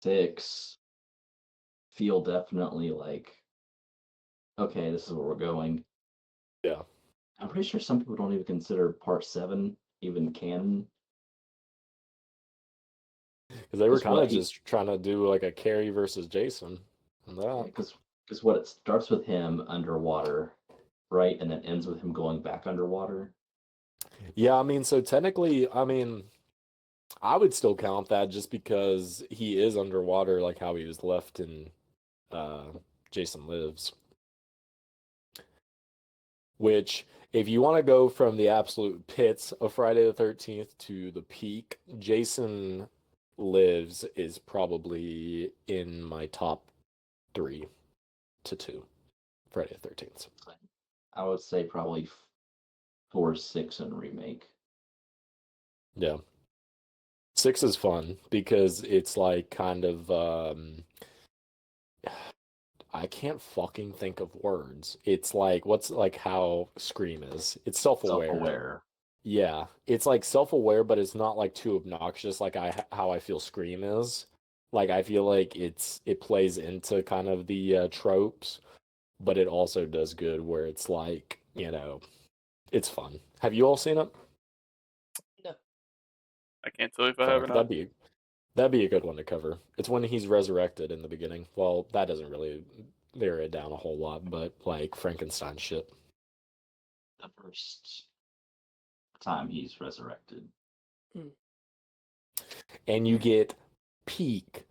6 feel definitely like, okay, this is where we're going. Yeah. I'm pretty sure some people don't even consider part 7 even canon. Because they were Because kind of what he, just trying to do like a Carrie versus Jason. And that. because what it starts with him underwater, right, and then ends with him going back underwater. Yeah, I mean, so technically, I mean, I would still count that just because he is underwater, like how he was left in uh, Jason Lives. Which, if you want to go from the absolute pits of Friday the 13th to the peak, Jason Lives is probably in my top 3 to 2 Friday the 13th. I would say probably 4, 6, and remake. Yeah. 6 is fun because it's like kind of I can't fucking think of words. It's like what's like how Scream is. It's self-aware. Self-aware. Yeah, it's like self-aware, but it's not like too obnoxious like how I feel Scream is. Like I feel like it plays into kind of the tropes, but it also does good where it's like, it's fun. Have you all seen it? No. I can't tell you if I have or Fuck, not. that'd be a good one to cover. It's when he's resurrected in the beginning. Well, that doesn't really narrow it down a whole lot, but like Frankenstein shit. The first time he's resurrected. And you get peak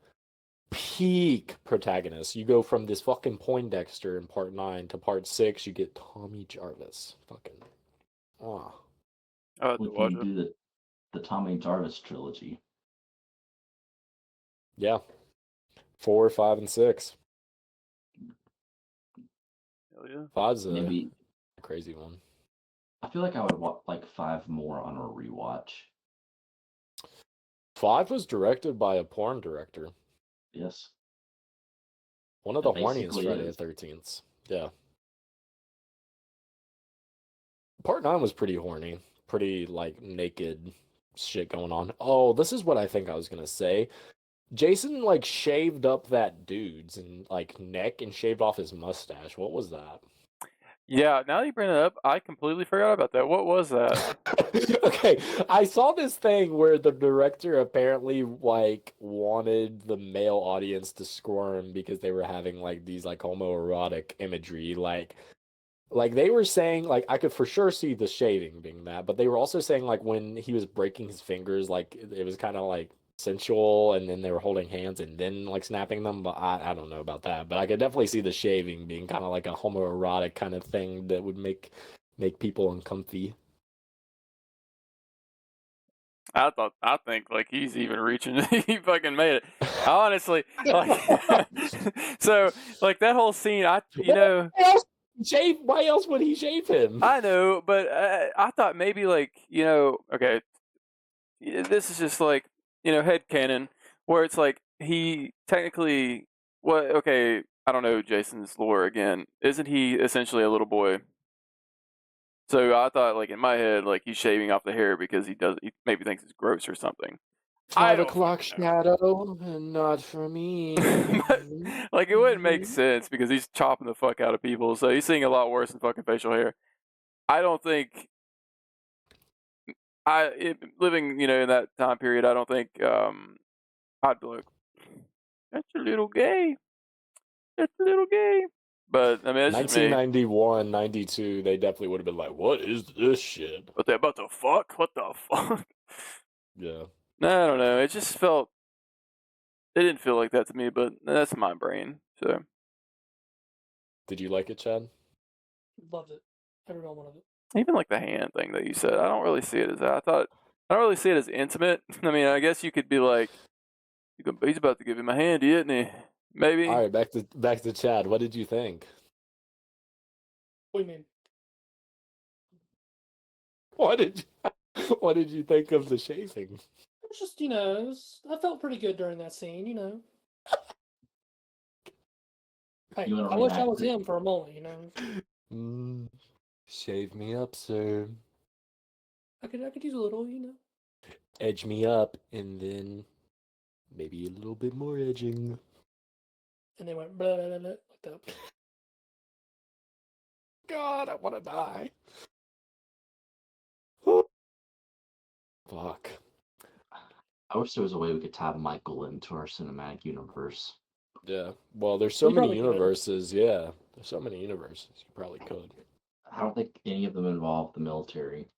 protagonist. You go from this fucking Poindexter in part 9 to part 6, you get Tommy Jarvis. Fucking ah. I have We to watch can it. do the Tommy Jarvis trilogy. Yeah. 4, 5, and 6. Hell yeah. 5's Maybe a crazy one. I feel like I would want like 5 more on a rewatch. 5 was directed by a porn director. Yes. One of It the horniest basically Friday is. the 13th. Yeah. Part 9 was pretty horny. Pretty, like, naked shit going on. Oh, this is what I think I was gonna say. Jason, like, shaved up that dude's and like neck and shaved off his mustache. What was that? Yeah, now that you bring it up, I completely forgot about that. What was that? Okay, I saw this thing where the director apparently like wanted the male audience to squirm because they were having like these like homoerotic imagery, like they were saying like I could for sure see the shaving being that, but they were also saying like when he was breaking his fingers, like it was kind of like sensual, and then they were holding hands and then like snapping them. But I don't know about that, but I could definitely see the shaving being kind of like a homoerotic kind of thing that would make people uncomfy. I think like he's even reaching. He fucking made it. Honestly, like, so like that whole scene. What else shave. Why else would he shave him? I know, but I thought maybe like okay, this is just like headcanon, where it's like he technically okay, I don't know Jason's lore again. Isn't he essentially a little boy? So I thought like in my head like he's shaving off the hair because he maybe thinks it's gross or something. 5 o'clock shadow, and not for me. But, like it wouldn't make sense because he's chopping the fuck out of people, so he's seeing a lot worse than fucking facial hair. I don't think living in that time period. I don't think I'd be like, that's a little gay. That's a little gay. But I mean, that's just me. 1991, 92, they definitely would have been like, "What is this shit?" What they about to fuck? What the fuck? Yeah. No, I don't know. It just felt. It didn't feel like that to me, but that's my brain. So. Did you like it, Chad? Loved it. Everyone wanted it. Even like the hand thing that you said, I don't really see it as that. I don't really see it as intimate. I mean, I guess you could be like, he's about to give him a hand, isn't he? Maybe. All right, back to Chad. What did you think? What do you mean? What did you think of the shaving? It was just, I felt pretty good during that scene, Hey, I wish I was him for a moment, Shave me up, sir. I could use a little, Edge me up, and then maybe a little bit more edging. And they went blah, blah, blah, blah, like that. God, I want to die. Fuck. I wish there was a way we could tie Michael into our cinematic universe. Yeah. Well, there's so We many probably could. universes. Yeah. There's so many universes. You probably could. I don't think any of them involve the military.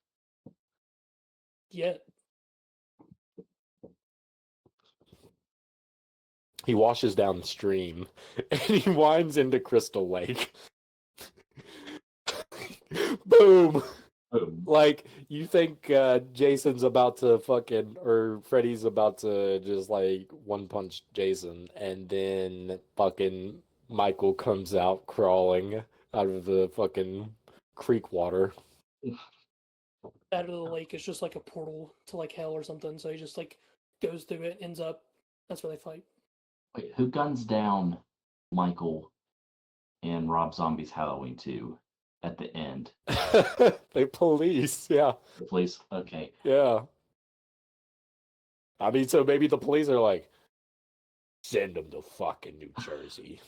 Yet. He washes downstream, and he winds into Crystal Lake. Boom. Like, you think Jason's about to or Freddy's about to just, like, one-punch Jason, and then fucking Michael comes out crawling out of the fucking creek water. Out of the lake is just like a portal to, like, hell or something, so he just, like, goes through it, ends up, that's where they fight. Wait, who guns down Michael in Rob Zombie's Halloween 2 at the end? The police, yeah. The police, okay. Yeah. I mean, so maybe the police are like, send him to fucking New Jersey.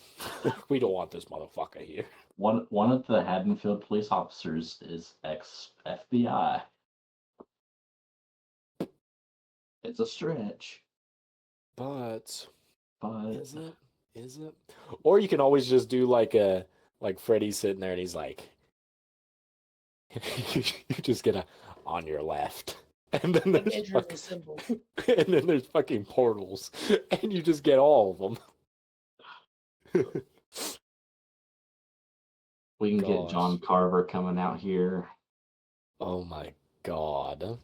We don't want this motherfucker here. One of the Haddonfield police officers is ex-FBI. It's a stretch. But Is it? Or you can always just do like Freddy's sitting there and he's like, you just get on your left. And then there's fucking portals. And you just get all of them. We can get John Carver coming out here. Oh my god.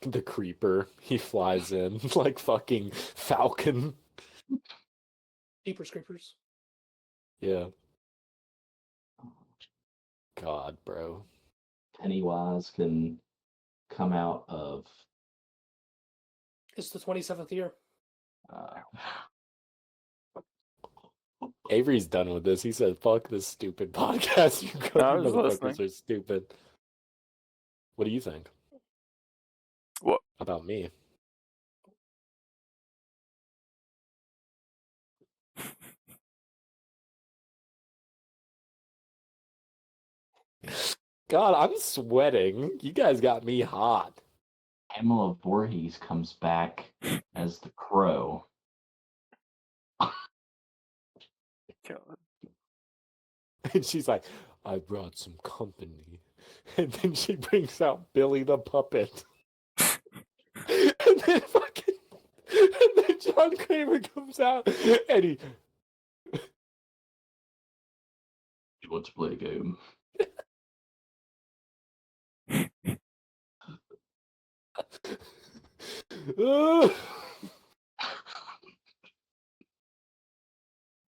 The creeper, he flies in like fucking Falcon. Jeepers Creepers. Yeah. God, bro. Pennywise can come out of... It's the 27th year. Avery's done with this. He said, fuck this stupid podcast. You motherfuckers are stupid. What do you think? What? About me? God, I'm sweating. You guys got me hot. Pamela Voorhees comes back as the Crow. And she's like, I brought some company. And then she brings out Billy the puppet. And then John Kramer comes out and he... You want to play a game?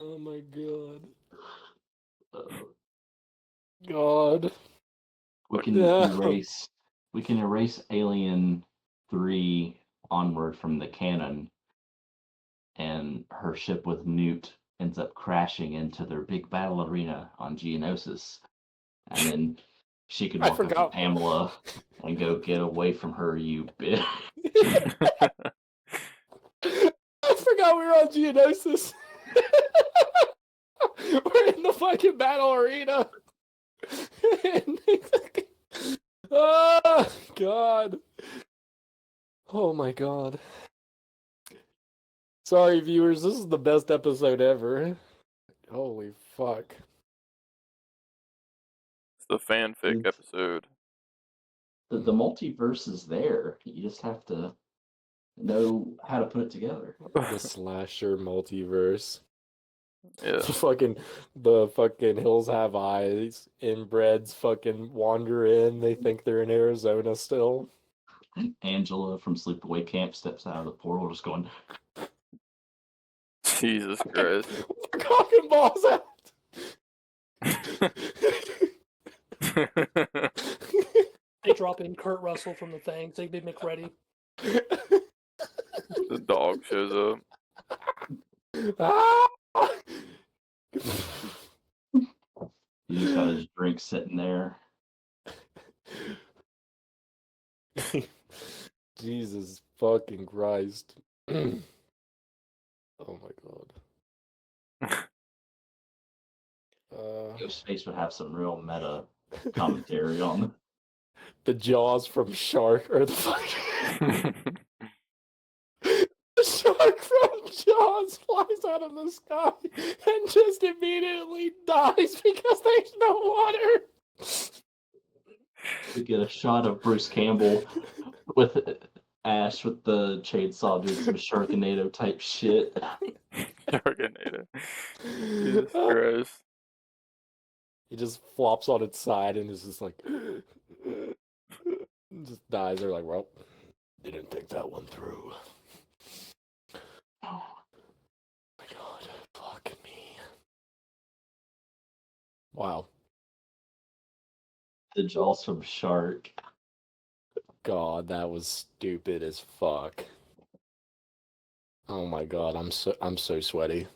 Oh my god. God. We can Yeah. erase Alien 3 onward from the canon, and her ship with Newt ends up crashing into their big battle arena on Geonosis, and then she could I walk up to forgot. Pamela and go, "Get away from her, you bitch." I forgot we were on Geonosis. We're in the fucking battle arena. Oh, God. Oh, my God. Sorry, viewers. This is the best episode ever. Holy fuck. It's the fanfic episode. The multiverse is there. You just have to know how to put it together. The slasher multiverse. Yeah. The fucking hills have eyes. Inbreds fucking wander in. They think they're in Arizona still. Angela from Sleepaway Camp steps out of the portal, just going, Jesus Christ. We're cocking balls out. They drop in Kurt Russell from the thing. They big McReady. The dog shows up. Ah! he just got his drink sitting there. Jesus fucking Christ. Oh my god. Ghostface would have some real meta commentary on the jaws from Shark or the fucking the shark from Jaws flies out of the sky and just immediately dies because there's no water. We get a shot of Bruce Campbell with Ash with the chainsaw doing some Sharknado type shit. Sharknado. Jesus Christ. He just flops on its side and is just like just dies. They're like, well, didn't think that one through. Oh my god, fuck me. Wow. The jaws from Shark. God, that was stupid as fuck. Oh my god, I'm so sweaty.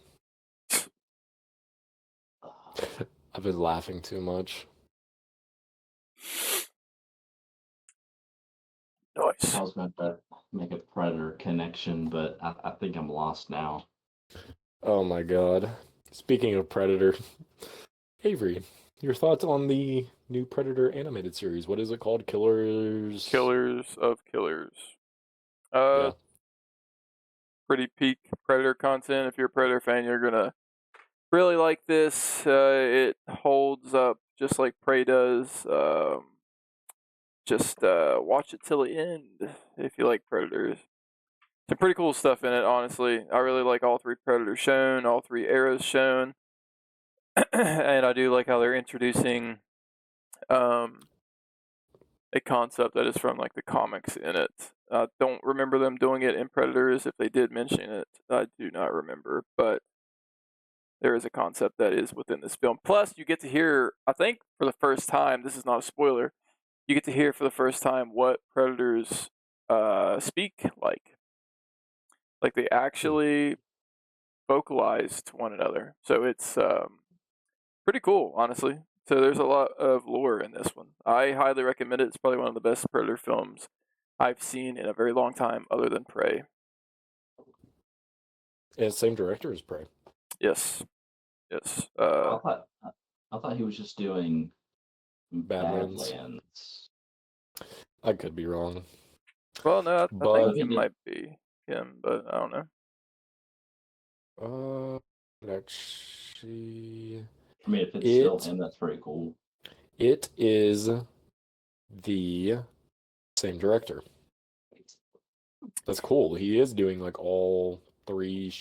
I've been laughing too much. Nice. I was going to make a Predator connection, but I think I'm lost now. Oh my god. Speaking of Predator, Avery, your thoughts on the new Predator animated series? What is it called? Killers of Killers. Yeah. Pretty peak Predator content. If you're a Predator fan, you're gonna really like this. It holds up just like Prey does. Just watch it till the end if you like Predators. Some pretty cool stuff in it, honestly. I really like all three Predators shown, all three eras shown. And I do like how they're introducing a concept that is from like the comics in it. I don't remember them doing it in Predators. If they did mention it, I do not remember. But there is a concept that is within this film. Plus, you get to hear, I think for the first time, this is not a spoiler, you get to hear for the first time what Predators speak like. Like they actually vocalize to one another. So it's pretty cool, honestly. So there's a lot of lore in this one. I highly recommend it. It's probably one of the best Predator films I've seen in a very long time, other than Prey. Yeah, same director as Prey. Yes. Yes. I thought he was just doing Badlands. Badlands. I could be wrong. Well, no, I But- think it might be him, but I don't know. Let's see. I mean, if it's still him, that's pretty cool. It is the same director. That's cool. He is doing like all three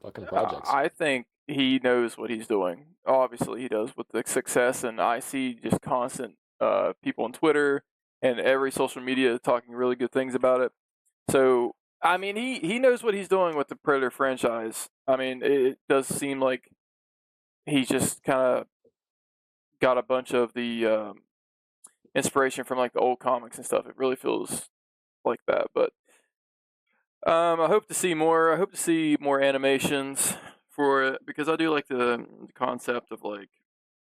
fucking projects. I think he knows what he's doing. Obviously, he does with the success, and I see just constant people on Twitter and every social media talking really good things about it. So, I mean, he knows what he's doing with the Predator franchise. I mean, it does seem like he's just kind of got a bunch of the inspiration from like the old comics and stuff. It really feels like that. But I hope to see more. I hope to see more animations for it because I do like the concept of like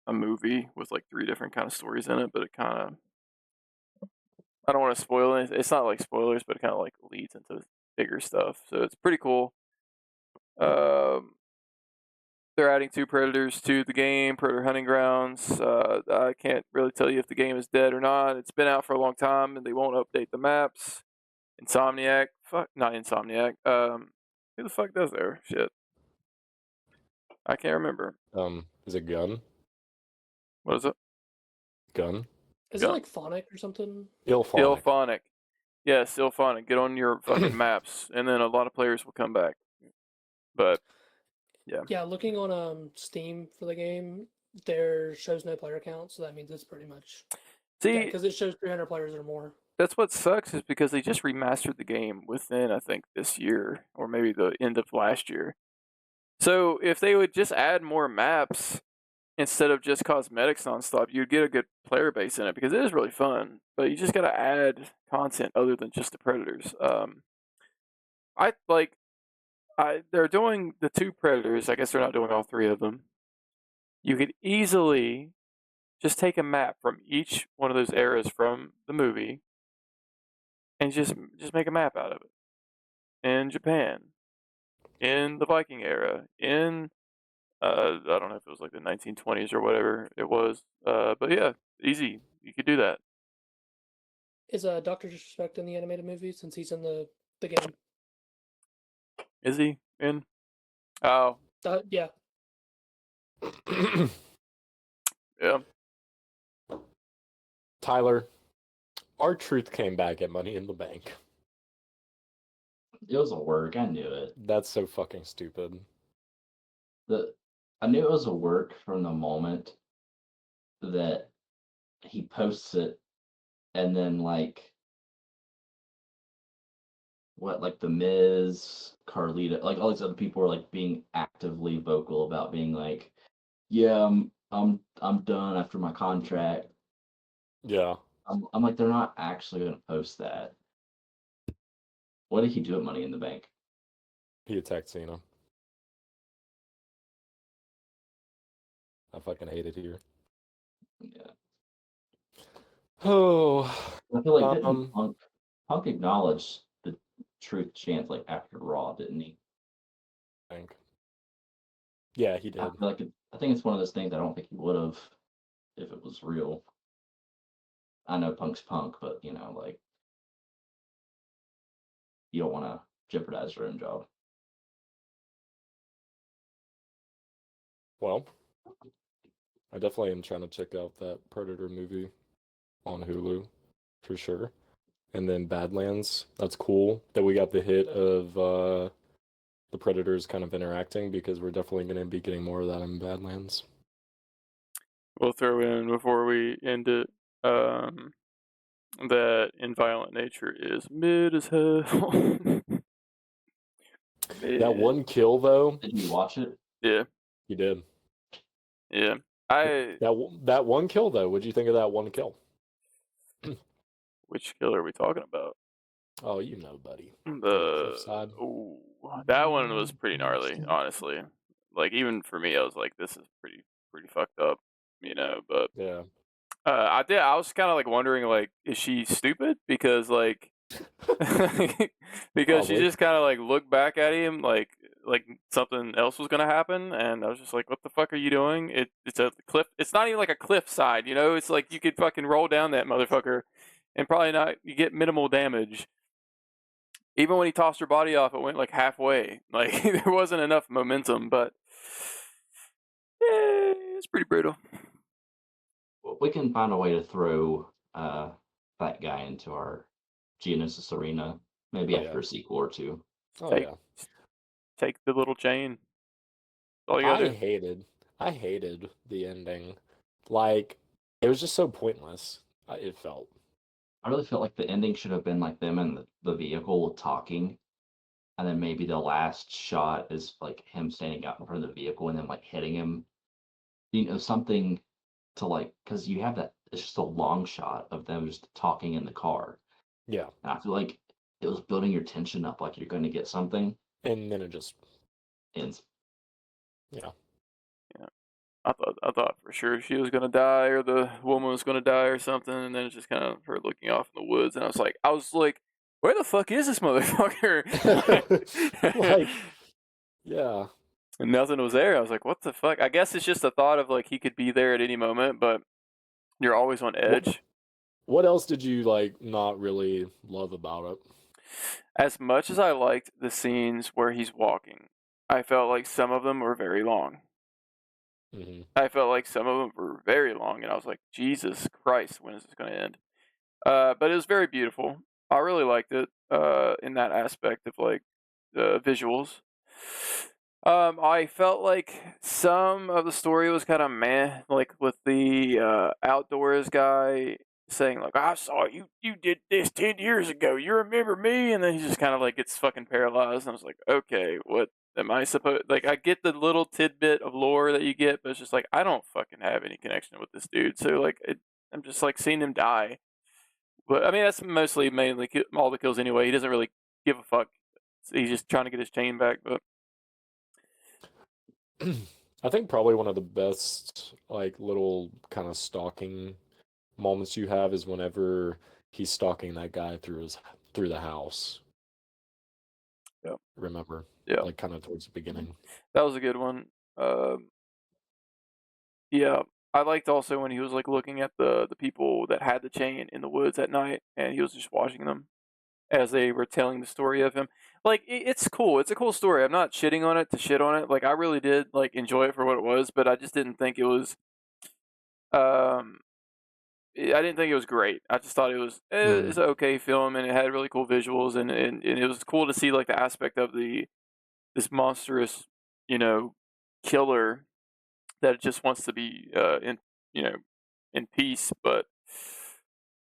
a movie with like 3 different kind of stories in it. But it kind of, I don't want to spoil it. It's not like spoilers, but it kind of like leads into bigger stuff. So it's pretty cool. Um, they're adding 2 predators to the game, Predator Hunting Grounds. I can't really tell you if the game is dead or not. It's been out for a long time, and they won't update the maps. Insomniac, fuck, not Insomniac. Who the fuck does there? Shit, I can't remember. Is it Gun? What is it? Gun? Is Gun. it like Phonic or something? Ilphonic. Ilphonic. Yes, Ilphonic. Get on your fucking maps, and then a lot of players will come back. But Yeah, looking on Steam for the game, there shows no player count, so that means it's pretty much see, because it shows 300 players or more. that's what sucks is because they just remastered the game within, I think, this year or maybe the end of last year. So if they would just add more maps instead of just cosmetics nonstop, you'd get a good player base in it because it is really fun. But you just got to add content other than just the predators. They're doing the 2 predators. I guess they're not doing all 3 of them. You could easily just take a map from each one of those eras from the movie and just make a map out of it. In Japan, in the Viking era, in I don't know if it was like the 1920s or whatever it was. But yeah, easy. You could do that. Is Doctor Disrespect in the animated movie since he's in the game? Is he in? Oh, Yeah. yeah. Tyler, R-Truth came back at Money in the Bank. It was a work. I knew it. That's so fucking stupid. I knew it was a work from the moment that he posts it, and then like the Miz, Carlita, like all these other people were like being actively vocal about being like, yeah, I'm done after my contract. Yeah. I'm like, they're not actually gonna post that. What did he do at Money in the Bank? He attacked Cena. I fucking hate it here. Yeah. Oh. I feel like didn't Punk acknowledge the truth chant like after Raw, didn't he? Bank. Yeah, he did. I feel like I think it's one of those things I don't think he would have if it was real. I know Punk's Punk, but like you don't want to jeopardize your own job. Well, I definitely am trying to check out that Predator movie on Hulu for sure. And then Badlands, that's cool that we got the hit of the Predators kind of interacting because we're definitely going to be getting more of that in Badlands. We'll throw in before we end it that In Violent Nature is mid as hell. That one kill though. Did you watch it? Yeah. He did. Yeah. That one kill though. What'd you think of that one kill? Which kill are we talking about? Oh, you know, buddy. Ooh, that one was pretty gnarly, honestly. Like even for me, I was like, "This is pretty fucked up," But yeah, I was kind of like wondering, like, is she stupid? Because like, because she Probably. just kind of like looked back at him like something else was gonna happen, and I was just like, "What the fuck are you doing?" It's a cliff. It's not even like a cliff side, It's like you could fucking roll down that motherfucker, and probably not. You get minimal damage. Even when he tossed her body off, it went like halfway. Like there wasn't enough momentum, but it's pretty brutal. We can find a way to throw that guy into our Geonosis arena, maybe after a sequel or 2. Oh Take the little chain. All you gotta do. I hated the ending. Like it was just so pointless. It felt. I really felt like the ending should have been like them in the vehicle talking, and then maybe the last shot is like him standing out in front of the vehicle and then like hitting him. Something to like, because you have that, it's just a long shot of them just talking in the car. Yeah. And I feel like it was building your tension up, like you're going to get something. And then it just Ends. yeah. Yeah. I thought for sure she was gonna die or the woman was gonna die or something, and then it's just kind of her looking off in the woods, and I was like, where the fuck is this motherfucker? Like, yeah. And nothing was there. I was like, what the fuck? I guess it's just a thought of like he could be there at any moment, but you're always on edge. What else did you like not really love about it? As much as I liked the scenes where he's walking, I felt like some of them were very long. Mm-hmm. I felt like some of them were very long, and I was like, Jesus Christ, when is this going to end? But it was very beautiful. I really liked it in that aspect of like the visuals. I felt like some of the story was kind of meh, like with the outdoors guy saying like, "I saw you did this 10 years ago. You remember me?" And then he just kind of like gets fucking paralyzed. And I was like, "Okay, what am I supposed?" Like, I get the little tidbit of lore that you get, but it's just like I don't fucking have any connection with this dude. So like, I'm just like seeing him die. But I mean, that's mainly all the kills anyway. He doesn't really give a fuck. He's just trying to get his chain back. But I think probably one of the best like little kind of stalking moments you have is whenever he's stalking that guy through the house. yeah, Remember? yeah, Like kind of towards the beginning. that was a good one. Yeah, I liked also when he was like looking at the people that had the chain in the woods at night, and he was just watching them as they were telling the story of him. Like it's cool. It's a cool story. I'm not shitting on it to shit on it. Like I really did like enjoy it for what it was, but I just didn't think it was. Um, I didn't think it was great. I just thought it was it's an okay film, and it had really cool visuals, and it was cool to see like the aspect of this monstrous, you know, killer that just wants to be in you know in peace, but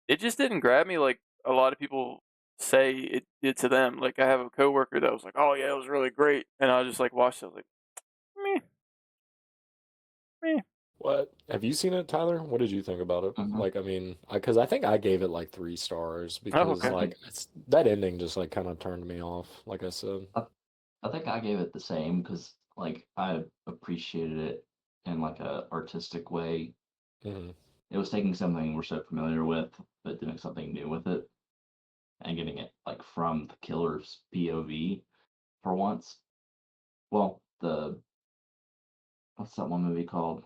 it just didn't grab me like a lot of people say it did to them. Like I have a coworker that was like, "Oh yeah, it was really great," and I just like watched it. I was like, "Meh, meh." What have you seen it, Tyler? What did you think about it? Mhm. Like, I mean, because I think I gave it like 3 stars because okay. like that ending just like kind of turned me off. Like I said, I think I gave it the same because like I appreciated it in like a artistic way. hmm It was taking something we're so familiar with, but doing something new with it and getting it like from the killer's POV for once. Well, the what's that one movie called?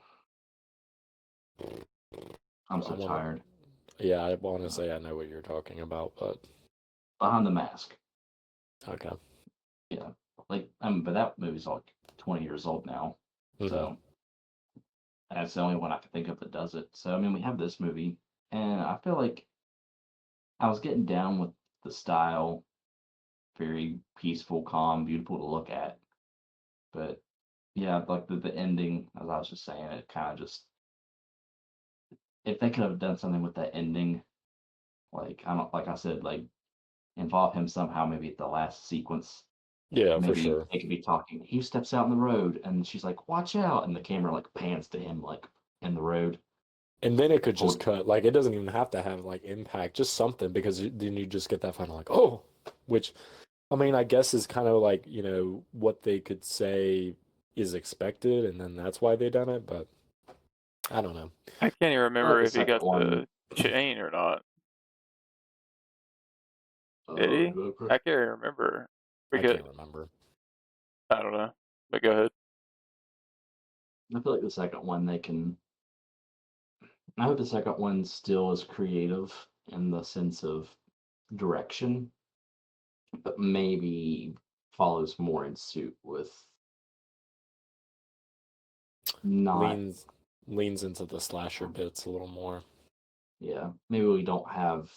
I'm I so want tired. to. Yeah, I want to Uh, say I know what you're talking about, but Behind the Mask. okay. Yeah, like but that movie's like 20 years old now, hmm so that's the only one I can think of that does it. So I mean, we have this movie, and I feel like I was getting down with the style, very peaceful, calm, beautiful to look at. But yeah, like the ending, as I was just saying, it kind of just if they could have done something with that ending, like I don't like I said, like involve him somehow, maybe at the last sequence. Yeah, for Maybe sure. they could be talking. He steps out in the road, and she's like, "Watch out!" And the camera like pans to him, like in the road. And then it could just Or cut. Like it doesn't even have to have like impact, just something because then you just get that final like, oh, which I mean, I guess is kind of like, what they could say is expected, and then that's why they done it, but I don't know. I can't even I like remember the if he second got one. the chain or not. Did Uh, he? I can't remember I because can't remember. I don't know. But go ahead. I feel like the second one they can. I hope the second one still is creative in the sense of direction, but maybe follows more in suit with not. Leans leans into the slasher bits a little more. Yeah, maybe we don't have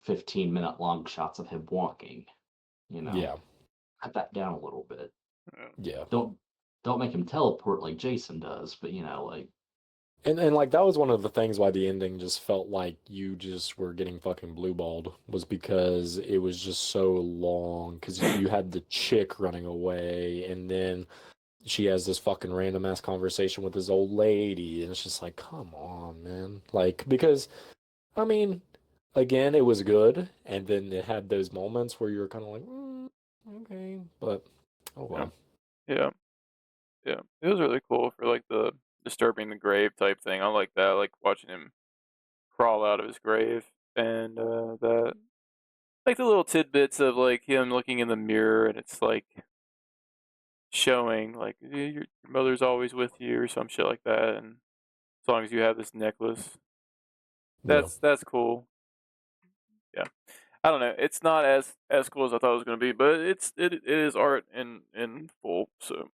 15-minute long shots of him walking. Yeah, Cut that down a little bit. Yeah. yeah. Don't make him teleport like Jason does, but like And like that was one of the things why the ending just felt like you just were getting fucking blue balled was because it was just so long because you had the chick running away and then she has this fucking random ass conversation with this old lady, and it's just like, come on, man. Like, because, I mean, again, it was good, and then it had those moments where you were kind of like, okay, but oh well. Yeah. Yeah. It was really cool for like the disturbing the grave type thing. I like that. I like watching him crawl out of his grave, and that like the little tidbits of like him looking in the mirror, and it's like showing like your mother's always with you or some shit like that, and as long as you have this necklace, Yeah. that's cool. Yeah, I don't know. It's not as cool as I thought it was gonna be, but it is art in full. So,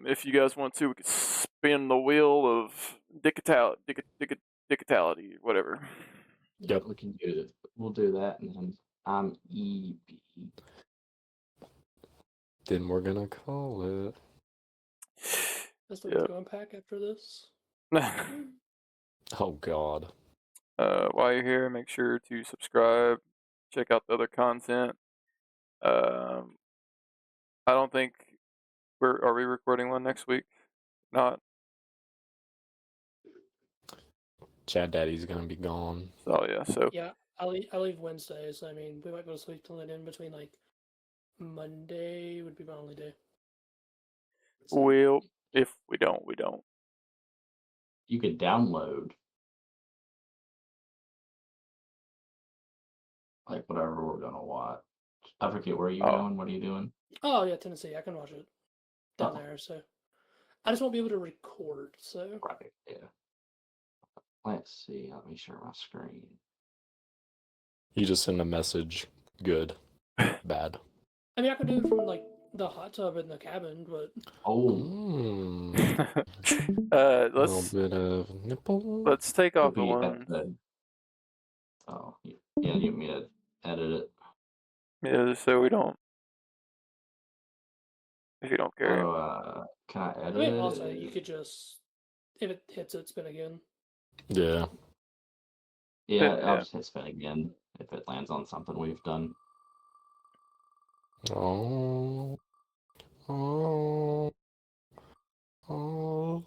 if you guys want to, we could spin the wheel of digitality, whatever. Yep. We can do it. We'll do that, and then I'm EB. Then we're gonna call it. That's what we're going to unpack after this. Oh God. While you're here, make sure to subscribe. Check out the other content. I don't think are we recording one next week? Not. Chad Daddy's gonna be gone. So yeah. So Yeah, I leave Wednesdays. I mean, we might go to sleep till in between like Monday would be my only day. we'll if we don't, we don't. You could download like whatever we're gonna watch. I forget where you going. What are you doing? Oh yeah, Tennessee. I can watch it down Oh. there. So I just won't be able to record. So Right. Yeah. Let's see. Let me share my screen. You just send a message. Good. Bad. I mean, I could do it from like the hot tub in the cabin, but Oh, A little Let's bit of nipple. let's take off the maybe at one. the. Oh, yeah. You want me to edit it? Yeah, so we don't. If you don't care. Oh, can I I edit mean, it? also you could just if it hits it, spin again. Yeah. Yeah, I'll Yeah. just hit spin again if it lands on something we've done. Oh. Oh. Oh.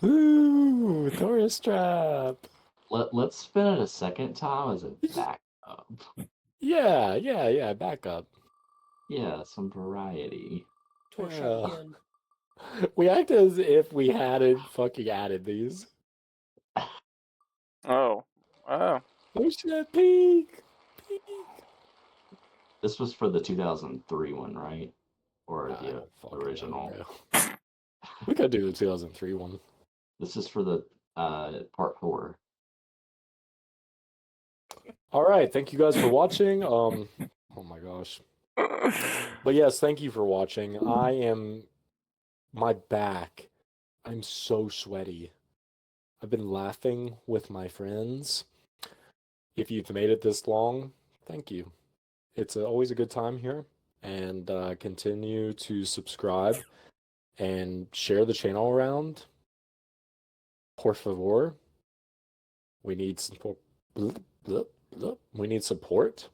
Ooh, Taurus trap. Let's spin it a second time as a backup. Yeah. Back up. Yeah, some variety. Torch Yeah. shot again. We act as if we hadn't fucking added these. Oh. Wow. Oh shit, peak. This was for the 2003 one, right? Or I the don't fucking original? know, bro. We could do the 2003 one. This is for the part 4. All right, thank you guys for watching. Oh my gosh. But yes, thank you for watching. My back. I'm so sweaty. I've been laughing with my friends. If you've made it this long, thank you. It's always a good time here. And continue to subscribe and share the channel around. Por favor. We need support. We need support.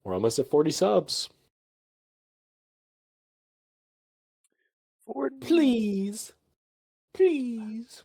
We're almost at 40 subs. 40. Please. Please.